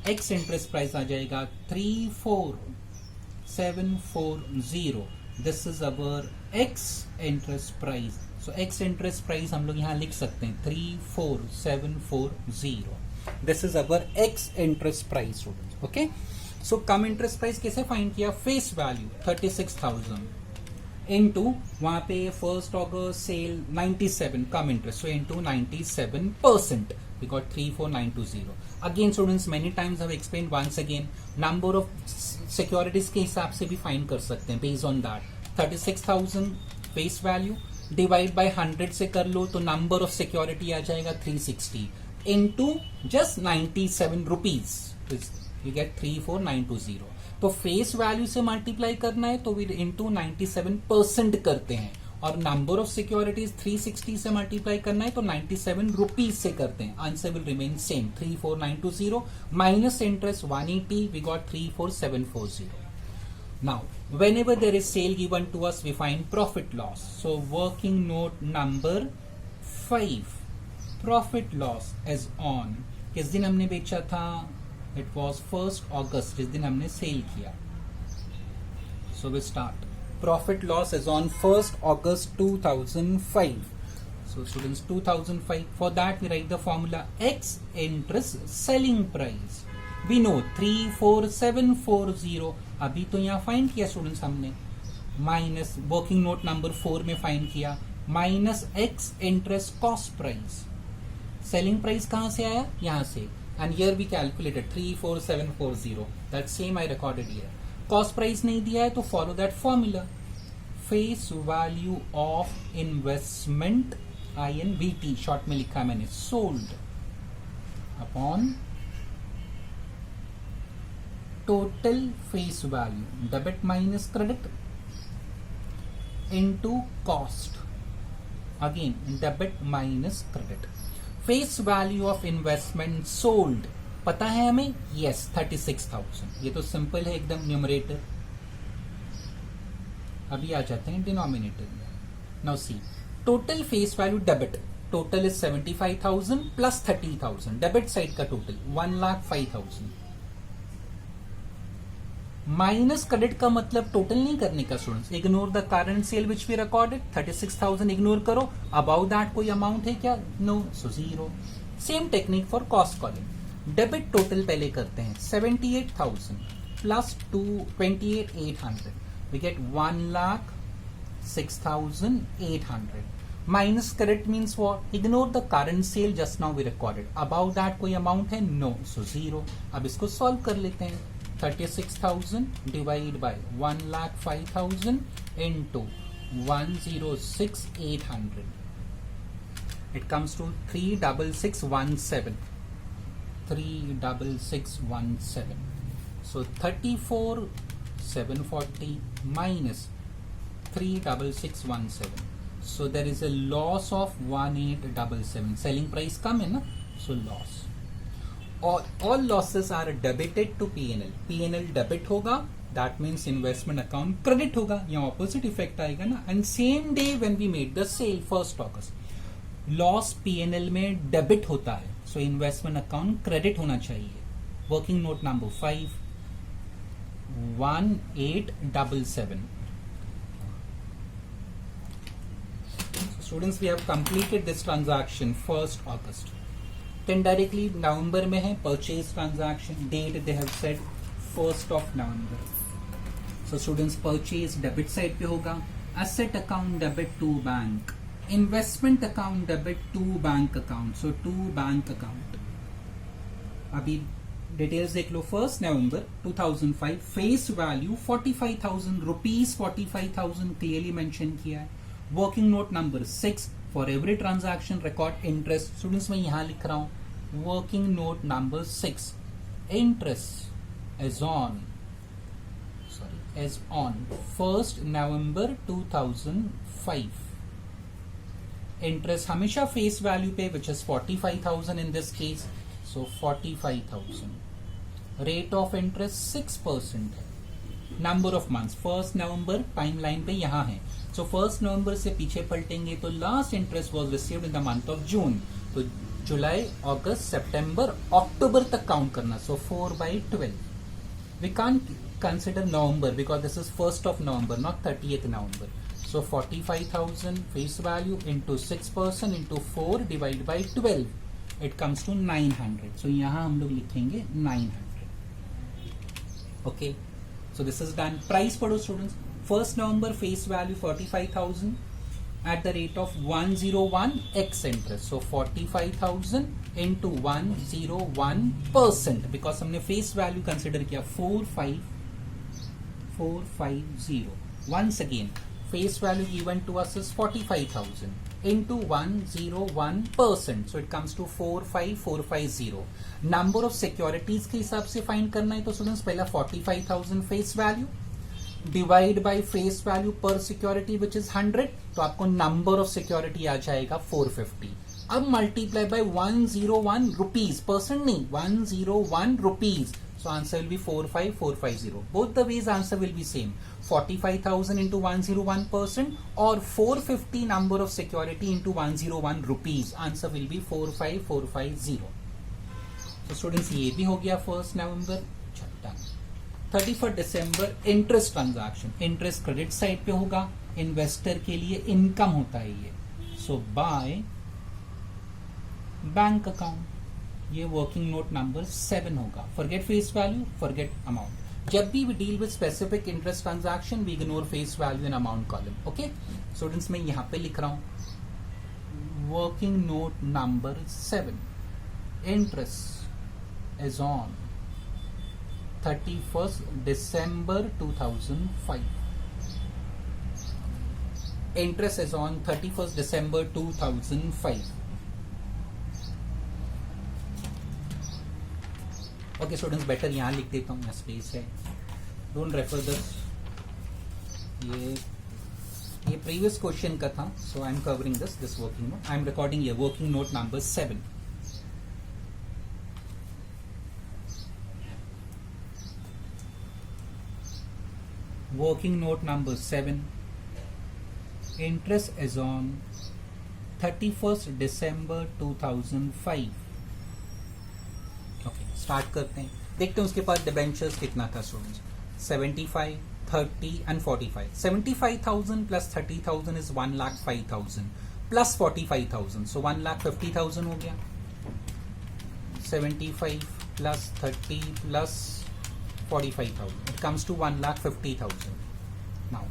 एक्स इंटरेस्ट प्राइस आ जाएगा 34,740. This is our ex interest price. So ex interest price हम लोग यहाँ लिख सकते हैं 34,740. This is our ex interest price students. Okay, so cum interest price कैसे फाइंड किया? फेस वैल्यू 36,000 इनटू वहां पे 1st अगस्त sale 97 cum interest, so into 97%. we got 34,920. Again students, many times I've explained once again, number of securities के हिसाब से भी फाइंड कर सकते हैं based on that. 36,000 face value divide by 100 से कर लो तो नंबर ऑफ सिक्योरिटी आ जाएगा 360 into just 97 rupees, you get 34920। तो फेस वैल्यू से मल्टीप्लाई करना है तो वी इंटू 97% करते हैं, और नंबर ऑफ सिक्योरिटीज 360 से मल्टीप्लाई करना है तो 97 रुपीज से करते हैं। Answer will remain same 34920 minus interest 180, we got 34740। Now, whenever there is sale given to us, we find profit loss. So, working note number 5, profit loss is on. किस दिन हमने बेचा था? It was 1st August, जिस दिन हमने सेल किया. So, we start. Profit loss is on 1st August 2005. So, students, 2005. For that, we write the formula X interest selling price. We know 34740, अभी तो यहाँ फाइंड किया स्टूडेंट्स हमने, माइनस वर्किंग नोट नंबर 4 में फाइंड किया, minus ex interest cost price. Selling price कहाँ से आया? यहाँ से, and here we calculated 34740, that same I recorded here. Cost price नहीं दिया है तो follow that formula, face value of investment INVT short में लिखा मैंने, sold upon total face value, debit minus credit into cost, again debit minus credit। face value of investment sold पता है हमें? yes 36,000। ये तो सिंपल है एकदम, न्यूमरेटर। अभी आ जाते हैं डिनोमिनेटर में। Now see, total face value debit, total is 75,000 plus 30,000, debit side का टोटल 1,05,000, माइनस क्रेडिट का मतलब टोटल नहीं करने का students, ignore the current sale which we recorded 36,000 ignore करो, अबाउट दैट कोई अमाउंट है क्या? No, so zero. Same technique for cost column, debit total पहले करते हैं 78,000 plus 28,800, we get 1,06,800, minus credit means what? Ignore the current sale just now we recorded, about that कोई अमाउंट है? No, so zero. अब इसको सॉल्व कर लेते हैं, 36,000 divided by 1,05,000 into 106,800. It comes to 36617. 36617. So 34,740 minus 36617. So there is a loss of 1,877. Selling price कम है ना, so loss. All losses are debited to P&L. P&L debit होगा, that means investment account credit होगा, यहाँ opposite effect आएगा ना। And same day when we made the sale 1st August, loss P&L में debit होता है, so investment account credit होना चाहिए। Working note number 5, 1,877. Students, we have completed this transaction 1st August. Then directly नवंबर में है purchase transaction, date they have said 1st of November। So students, purchase debit side पे होगा, asset account debit to bank, investment account debit to bank account, so to bank account. अभी डिटेल्स देख लो। 1st November 2005 face value 45,000 rupees, 45,000 clearly mention किया है। Working note number 6, for every transaction record interest. Students, मैं यहां लिख रहा हूं working note number 6, interest is on 1st November 2005। Interest हमेशा फेस वैल्यू पे, which is 45,000 in this case, so 45,000। Rate of interest 6% है। Number of months 1st November time line पे यहां है, सो 1st November से पीछे पलटेंगे तो last interest was received in the month of June, तो जुलाई, अगस्त, सितंबर, अक्टूबर तक काउंट करना, so 4/12। We can't consider November because this is 1st of November, not 30th November। So 45,000 face value into 6% into 4 divide by 12, it comes to 900। So यहां हम लोग लिखेंगे 900। Okay, so this is done। Price पढ़ो students. 1st November face value 45,000 at the rate of 101 x interest, so 45,000 into 101%, because हमने फेस वैल्यू कंसिडर किया 450। once again face value given to us is 45,000 into 101%, so it comes to 45450. Number of securities के हिसाब से फाइंड करना है तो स्टूडेंट्स पहला 45,000 face value divide by face value पर सिक्योरिटी विच इज 100, तो आपको नंबर ऑफ सिक्योरिटी आ जाएगा 450. अब मल्टीप्लाई बाय 101 रुपीज, परसेंट नहीं, 101 rupees. So answer will be 45450. Both the ways answer will be same. 45,000 into 101% or 450 number of security into 101 rupees. Answer will be 45450. So students ये भी हो गया 1st November. 31st December interest transaction. Interest credit side पे होगा, इन्वेस्टर के लिए इनकम होता है ये. सो बाय बैंक अकाउंट, ये वर्किंग नोट नंबर 7 होगा. Forget face value, forget amount. जब भी we deal with specific interest transaction we ignore face value and amount column. Okay students, मैं यहां पे लिख रहा हूं working note number 7. Interest is on 31st December 2005. Interest is on 31st December 2005. Okay students, better यहां लिख देता हूं, यहाँ स्पेस है. Don't refer this. ये प्रीवियस क्वेश्चन का था, so I am covering this working note. I am recording ये working note number 7. Working note number 7. Interest is on 31st December 2005. Okay, start करते हैं. देखते हैं उसके पास डिबेंचर्स कितना था students. 75, 30 and 45. 75,000 plus 30,000 is 1,05,000 plus 45,000, so 1,50,000 हो गया. 75 plus 30 plus 45,000. It comes to 1,50,000. Now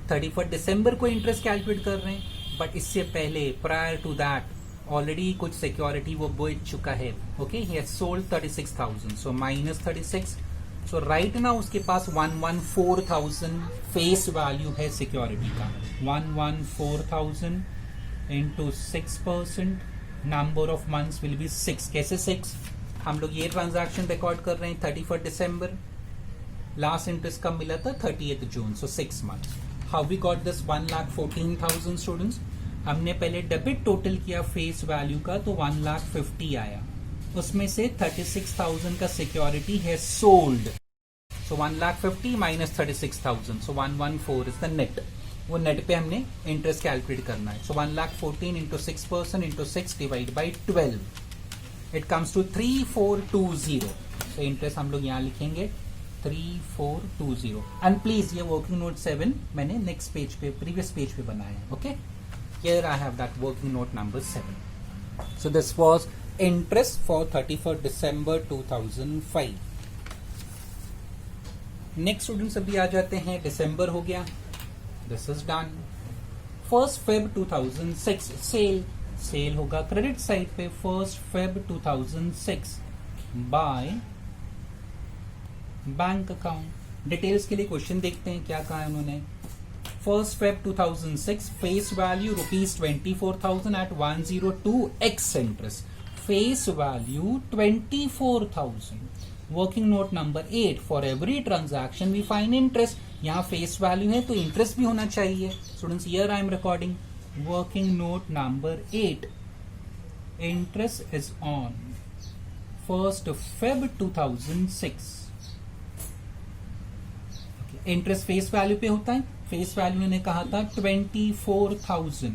31st December को इंटरेस्ट कैलकुलेट कर रहे हैं, बट इससे पहले प्रायर टू दैट ऑलरेडी कुछ सिक्योरिटी वो बेच चुका है. Okay, he has sold 36,000, so minus 36. So right ना उसके पास 114,000 फेस वैल्यू है सिक्योरिटी का. 114,000 into 6%, number of months will B 6. कैसे 6? हम लोग ये ट्रांजैक्शन रिकॉर्ड कर रहे हैं 31st December. लास्ट इंटरेस्ट कब मिला था? 30th June, so 6 months. How we got this 1,14,000 students? हमने पहले डेबिट टोटल किया फेस वैल्यू का, तो 1,50,000 आया. उसमें से 36,000 का सिक्योरिटी है sold, so 1,50,000 minus 36,000, so 114 is the net. वो नेट पे हमने इंटरेस्ट कैलकुलेट करना है. So 1,14,000 into 6% into 6 divide by 12, it comes to 3,420. So interest हम लोग यहाँ लिखेंगे 3,420. एंड प्लीज ये वर्किंग नोट 7 मैंने नेक्स्ट पेज पे, प्रीवियस पेज पे बनाया है. Okay, here I have that working note number 7. So this was interest for 31st December 2005. Next students अभी आ जाते हैं, दिसंबर हो गया, this is done. 1st Feb 2006 sale होगा क्रेडिट साइड पे 1st Feb 2006 by bank account. Details के लिए क्वेश्चन देखते हैं क्या कहा है उन्होंने. 1st Feb 2006 face value ₹24,000 at 102x interest. Face value 24,000. Working note number 8. For every transaction we find interest. यहाँ फेस वैल्यू है तो इंटरेस्ट भी होना चाहिए. Students, here I am recording working note number 8. Interest is on 1st Feb 2006. Interest face value पे होता है. फेस वैल्यू ने कहा था 24,000.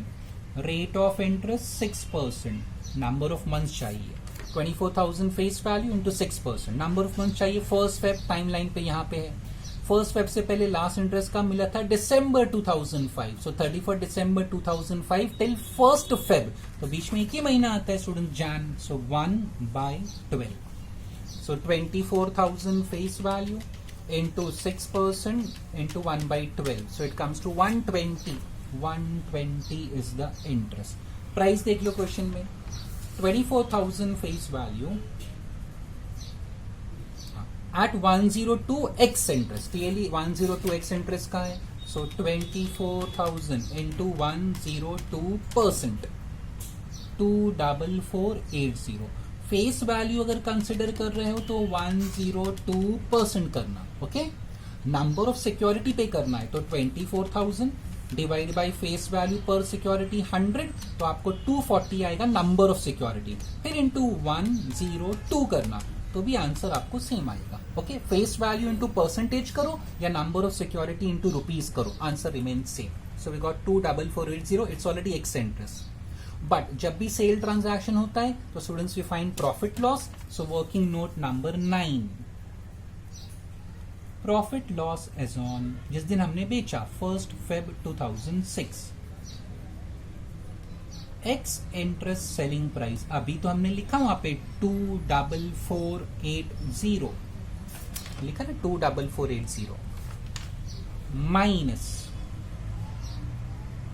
Rate of interest 6%. Number of months चाहिए. 24,000 face value into 6%. Number of months चाहिए. 1st Feb टाइमलाइन पे यहाँ पे है. 1st Feb से पहले लास्ट इंटरेस्ट का मिला था December 2005. सो 31st December 2005 till 1st Feb, तो बीच में एक ही महीना आता है student, Jan. So 1/12. So 24,000 face value into 6% into 1/12, so it comes to 120. 120 is the interest. Price देख लो क्वेश्चन में. 24,000 face value at 102x interest. Clearly 102x interest का है. So 24,000 into 102%, 24480. फेस वैल्यू अगर कंसिडर कर रहे हो तो 102% करना. ओके, नंबर ऑफ सिक्योरिटी पे करना है तो 24,000 डिवाइड बाई फेस वैल्यू पर सिक्योरिटी 100, तो आपको 240 आएगा नंबर ऑफ सिक्योरिटी. फिर इंटू 102 करना तो भी आंसर आपको सेम आएगा. Okay, face value into percentage करो या number of security into rupees करो, answer remain same. So we got 24480. It's already ex interest. But जब भी सेल ट्रांजैक्शन होता है तो students we find profit loss. So working note number 9, profit loss as on जिस दिन हमने बेचा 1 Feb 2006. X interest selling price अभी तो हमने लिखा वहां पे 24480 लिखा ना, 24480 minus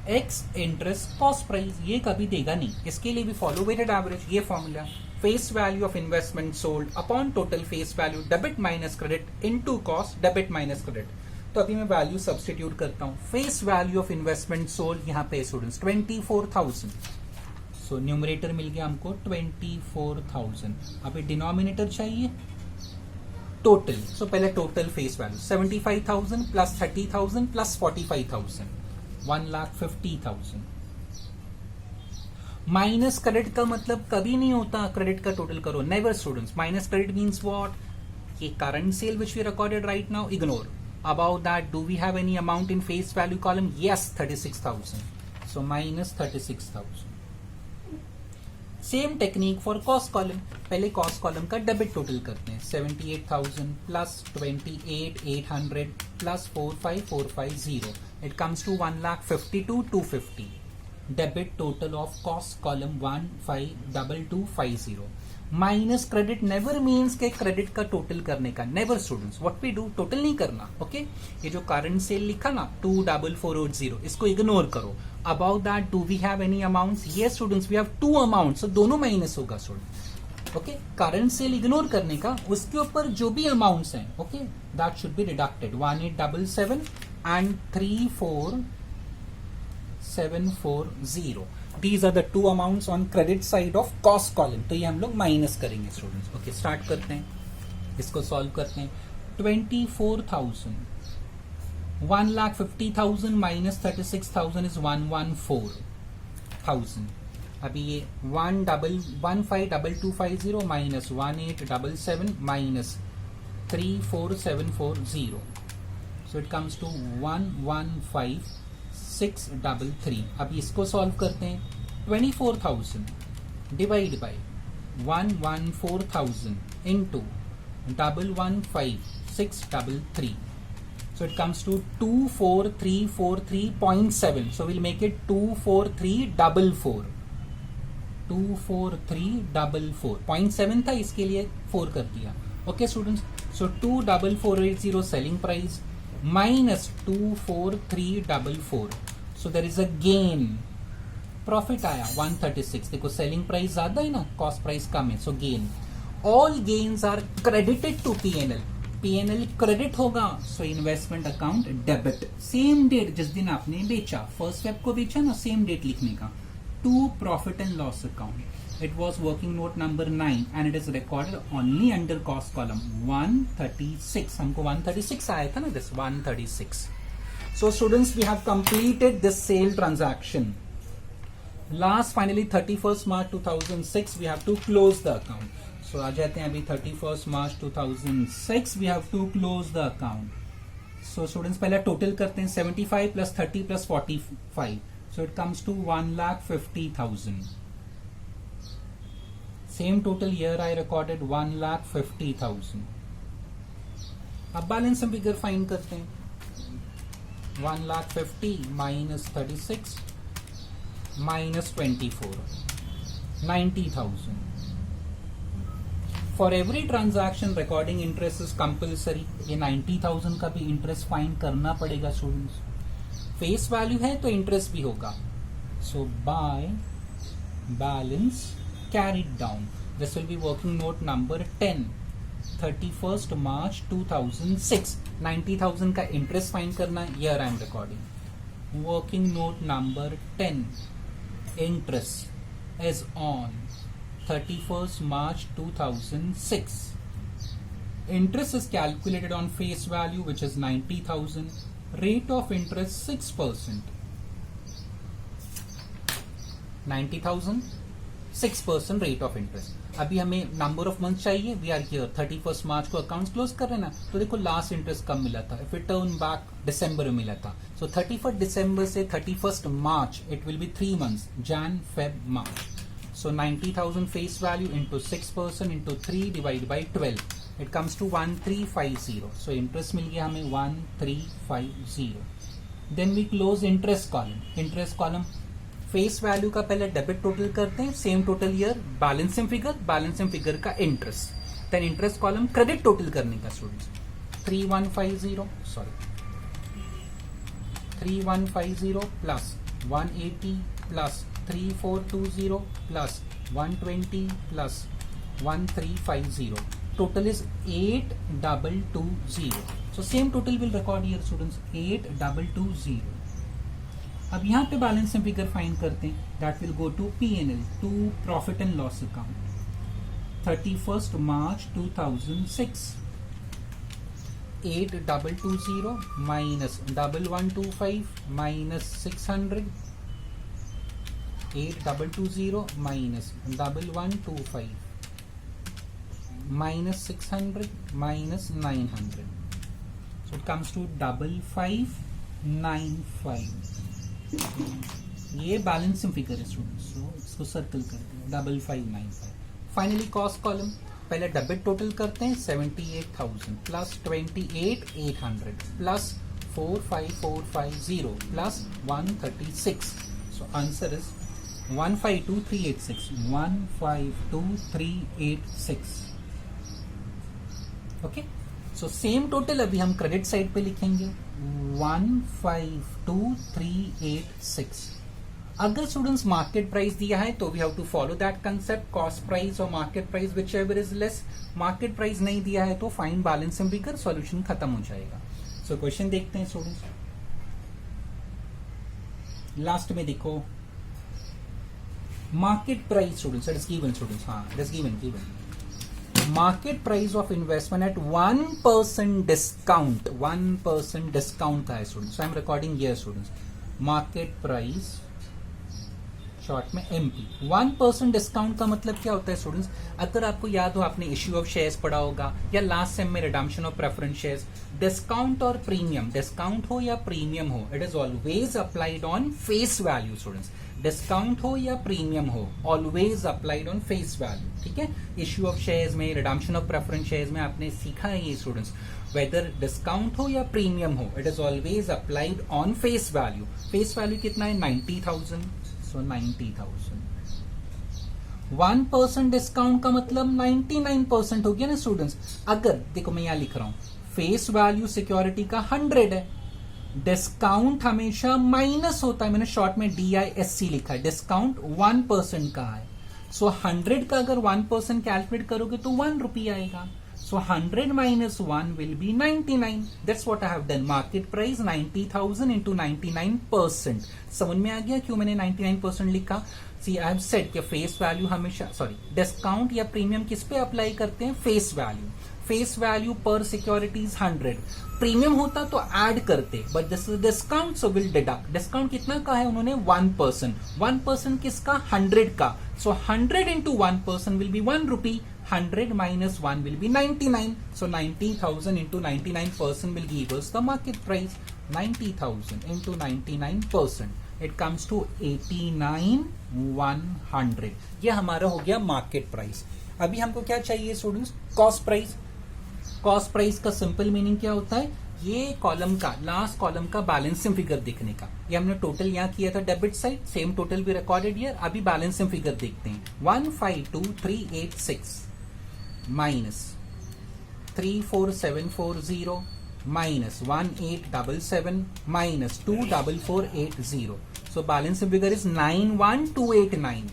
ex interest cost price. ये कभी देगा नहीं, इसके लिए भी फॉलो वेटेड एवरेज. ये formula face value of investment sold upon total face value debit minus credit into cost debit minus credit. तो अभी मैं वैल्यू सब्स्टिट्यूट करता हूं. Face value of investment sold यहां पे स्टूडेंट्स 24,000. सो न्यूमरेटर मिल गया हमको 24,000. अभी डिनोमिनेटर चाहिए टोटल. सो पहले total face value 75,000 plus 30,000 plus 45,000, 1,50,000. Minus credit का मतलब कभी नहीं होता क्रेडिट का टोटल करो, never students. Minus credit means what? ये current sale which we recorded right now, ignore. About that do we have any amount in face value column? Yes, 36,000. So minus 36,000. Same technique for cost column. पहले कॉस्ट कॉलम का डेबिट टोटल करते हैं. 78,000 plus 28,800 plus 45,450. It comes to 1,52,250. Debit total of cost column 152250. Minus credit never means के क्रेडिट का टोटल करने का. Never students. What we do, total नहीं करना. ओके, ये जो करंट सेल लिखा ना 24480, इसको इग्नोर करो. About that do we have any amounts? Yes students, we have 2 amounts. दोनों माइनस होगा student. Okay, current sale ignore करने का, उसके ऊपर जो भी अमाउंट्स हैं okay that should be deducted. 1877 and 34740. These are the two amounts on credit side of cost column. तो ये हम लोग माइनस करेंगे स्टूडेंट्स. ओके, स्टार्ट करते हैं, इसको सॉल्व करते हैं. 24,000, 1,50,000 माइनस 36,000 इज 114,000. अभी ये 152250 minus 1877 minus 34740. So it comes to 115,633. अब इसको सॉल्व करते हैं. 24,000 divide by 114,000 into 115,633. So it comes to 24343.7. So we'll make it 24344. 24344. 0.7 था, इसके लिए 4 कर दिया. Okay students, so 24480 selling price minus 24344. So there is a gain. Profit आया 136. देखो सेलिंग प्राइस ज्यादा है ना, कॉस्ट प्राइस कम है, so gain. All gains are credited to PNL. PNL credit होगा, so investment account debit. Same date जिस दिन आपने बेचा, 1 Feb को बेचा ना, सेम डेट लिखने का. To profit and loss account. It was working note number 9 and it is recorded only under cost column 136. हमको 136 आया था ना, this 136. So students, we have completed this sale transaction. Last finally 31st March 2006 we have to close the account. So आ जाते हैं अभी 31st March 2006 we have to close the account. So students पहले टोटल करते हैं. 75 plus 30 plus 45. So it comes to 1,50,000. Same total here I recorded 1,50,000. अब बैलेंस हम फिगर फाइंड करते हैं. 1,50,000 minus 36 minus 24, 90,000. For every transaction recording interest is compulsory. ये 90,000 का भी इंटरेस्ट फाइंड करना पड़ेगा स्टूडेंट्स. फेस वैल्यू है तो इंटरेस्ट भी होगा. So by balance carried down. This will be working note number 10. 31st March 2006. 90,000 का इंटरेस्ट फाइंड करना है. Here I am recording. Working note number 10. Interest is on 31st March 2006. Interest is calculated on face value, which is 90,000. Rate of interest 6%. 90,000, 6% rate of interest. अभी हमें नंबर ऑफ मंथ चाहिए. वी आर हियर 31st मार्च को अकाउंट्स क्लोज कर रहे हैं ना, तो देखो लास्ट इंटरेस्ट कब मिला था. इफ इट टर्न बैक दिसंबर में मिला था. सो 31st दिसंबर से 31st March it will B 3 months, Jan, Feb, March. So 90,000 face value into 6% into 3 divided by 12. It comes to 1350. So interest मिल गया हमें 1350. Then we close interest column. Interest column face value का पहले डेबिट टोटल करते हैं. Same total year balancing figure का interest. Then interest column credit total करने का students. 3150 plus 180 plus 3420 plus 120 plus 1350. Total is 8220. So same total will record here students 8220. अब यहाँ पे बैलेंसिंग फिगर फाइंड करते हैं. That will go to P&L, to profit and loss account. 31st March 2006. 8220 minus 1125 minus 600. 8220 minus 1125 minus 600 minus 900. So it comes to 5595. ये बैलेंसिंग फिगर है स्टूडेंट्स. सो इसको सर्कल करते हैं 5595. फाइनली कॉस्ट कॉलम पहले डेबिट टोटल करते हैं. 78,000 plus 28,800 plus 45450 plus 136. So answer is 152,386. 152,386. Okay. So same total अभी हम क्रेडिट साइड पे लिखेंगे 152,386. अगर स्टूडेंट्स मार्केट प्राइस दिया है तो we have to follow that concept, cost price और market price whichever is less. Market price नहीं दिया है तो फाइंड बैलेंसिंग फिगर, सॉल्यूशन खत्म हो जाएगा. सो क्वेश्चन देखते हैं स्टूडेंट्स. लास्ट में देखो market price students, it is given students. हाँ, it is given. Market price of investment at 1% discount. 1% discount था students. So I am recording here students. Market price short में MP. 1% डिस्काउंट का मतलब क्या होता है स्टूडेंट्स? अगर आपको याद हो, आपने इश्यू ऑफ शेयर्स पढ़ा होगा या लास्ट सेम में redemption of preference shares. Discount और प्रीमियम, डिस्काउंट हो या प्रीमियम हो, it is always applied on face value students. Discount हो या प्रीमियम हो, always applied on face value. ठीक है. इश्यू ऑफ शेयर्स में, रिडम्पशन ऑफ प्रेफरेंस शेयर्स में आपने सीखा है ये स्टूडेंट्स. वेदर डिस्काउंट हो या प्रीमियम हो, it is always applied on face value. Face value कितना है? 90,000. सो 90,000. 1% डिस्काउंट का मतलब 99% हो गया ना स्टूडेंट्स. अगर देखो मैं यहां लिख रहा हूं, फेस वैल्यू सिक्योरिटी का 100 है, डिस्काउंट हमेशा माइनस होता है. मैंने शॉर्ट में DISC लिखा है. डिस्काउंट 1% का है. सो 100 का अगर 1% कैलकुलेट करोगे तो 1 रुपी आएगा. So 100 minus 1 will be 99. That's what I have done. Market price 90,000 into 99%. समझ में आ गया क्यों मैंने 99% लिखा? See, I have said कि फेस वैल्यू हमेशा, डिस्काउंट या प्रीमियम किस पे अप्लाई करते हैं? Face value. फेस वैल्यू पर सिक्योरिटीज 100. प्रीमियम होता तो ऐड करते, but this is discount so will deduct. Discount कितना का है उन्होंने? 1%. 1% किसका? 100 का. सो 100 into 1% will be 1 rupee. 100 minus 1 will be 99. So 90,000 into 99% will give us the market price. 90,000 into 99%. It comes to 89,100. ये हमारा हो गया मार्केट प्राइस. अभी हमको क्या चाहिए students? Cost price. Cost price का सिंपल मीनिंग क्या होता है? ये कॉलम का, लास्ट कॉलम का बैलेंसिंग फिगर देखने का. ये हमने टोटल यहाँ किया था डेबिट साइड, सेम टोटल भी रिकॉर्डेड हियर. अभी बैलेंसिंग फिगर देखते हैं. 152,386 minus 34740 minus 1877 minus 24480. So balancing figure is 91289.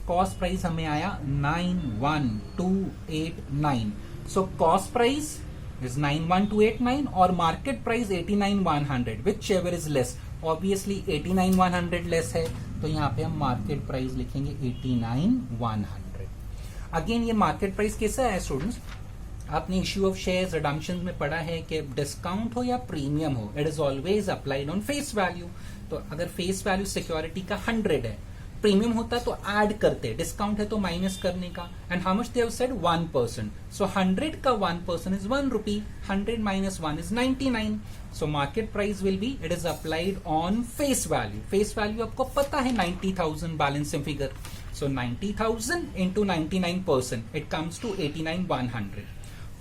Cost price हमें आया 91289. So cost price is 91289 or market price 89100, whichever is less. Obviously 89100 less है, तो यहाँ पे हम मार्केट प्राइस लिखेंगे 89100. अगेन ये मार्केट प्राइस कैसा है स्टूडेंट्स? आपने इश्यू ऑफ शेयर्स रिडम्पशन में पढ़ा है कि डिस्काउंट हो या प्रीमियम हो, it is always applied on face value. तो अगर फेस वैल्यू सिक्योरिटी का 100 है, प्रीमियम होता तो ऐड करते, डिस्काउंट है तो माइनस करने का. And how much they have said 1%. So 100 का 1% is 1 rupee. 100 minus 1 is 99. So market price will be, it is applied on face value. Face value आपको पता है 90,000 balancing figure. So 90,000 into 99%, it comes to 89,100.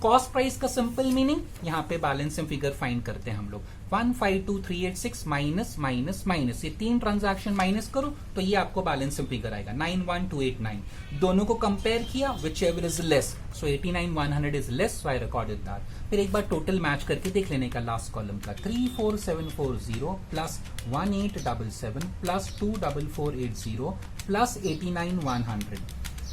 Cost price का सिंपल मीनिंग, यहां पे बैलेंसिंग फिगर फाइंड करते हैं हम लोग. 152386 माइनस माइनस माइनस, ये 3 ट्रांजैक्शन माइनस करो तो ये आपको बैलेंसिंग फिगर आएगा 91289. दोनों को कंपेयर किया, which ever is less. So 89,100 is less, so I recorded that. फिर एक बार टोटल मैच करके देख लेने का लास्ट कॉलम का. 34740 plus 1877 plus 24480 plus 89,100.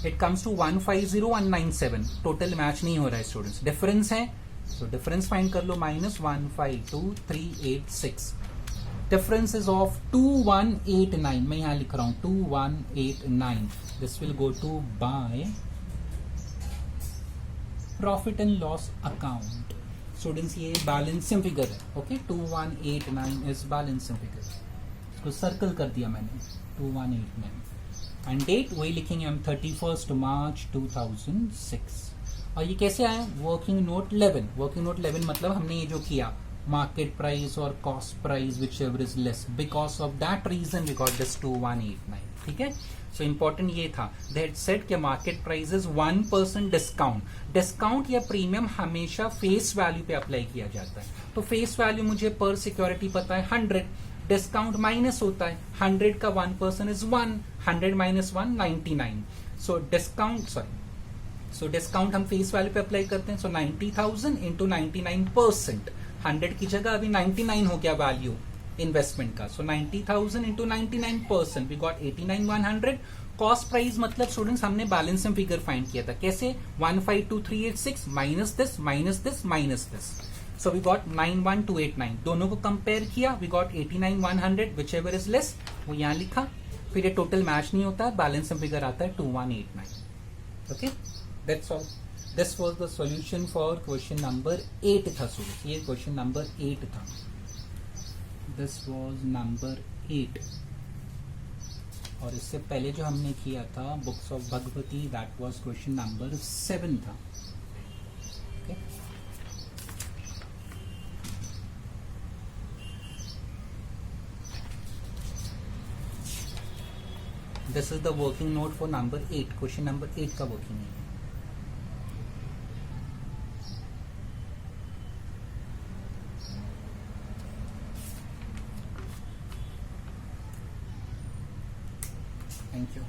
It comes to 150197. Total match नहीं हो रहा है स्टूडेंट्स, डिफरेंस है. सो डिफरेंस फाइंड कर लो, माइनस 152386. Difference is of 2189. मैं यहां लिख रहा हूं 2189. This will go to by profit and loss account. Students ये बैलेंसिंग फिगर है. Okay, 2189 is balancing figure. इसको सर्कल कर दिया मैंने 2189. एंड डेट वही लिखेंगे हम 31 मार्च 2006. और ये कैसे आया? Working note 11. वर्किंग नोट 11 मतलब हमने ये जो किया मार्केट प्राइस और cost price whichever is less, because of that reason we got this 2189. ठीक है. सो इंपॉर्टेंट ये था, दैट सेट के market price is 1% discount. Discount या प्रीमियम हमेशा फेस वैल्यू पे अप्लाई किया जाता है. तो फेस वैल्यू मुझे पर सिक्योरिटी पता है 100. डिस्काउंट माइनस होता है, 100 का 1% इज 1. 100 माइनस 1 99. सो डिस्काउंट हम फेस वैल्यू पे अप्लाई करते हैं. सो 90,000 इंटू 99%. 100 की जगह अभी 99 हो गया वैल्यू इन्वेस्टमेंट का. So 90,000 into 99%, we got 89,100. Cost price मतलब स्टूडेंट्स हमने बैलेंसिंग फिगर फाइंड किया था. कैसे? 152386 minus this minus this minus this. So we got 91289. दोनों को कंपेयर किया, we got 89,100, whichever is less वो यहां लिखा. फिर ये टोटल मैच नहीं होता, बैलेंसिंग फिगर आता है 2189. Okay, that's all. This was the solution for question number 8 था स्टूडेंट्स. ये क्वेश्चन नंबर 8 था. This was number 8. और इससे पहले जो हमने किया था books of Bhagwati, that was question number 7 था. Okay, this is the working note for number 8. Question number 8 का वर्किंग है. Thank you.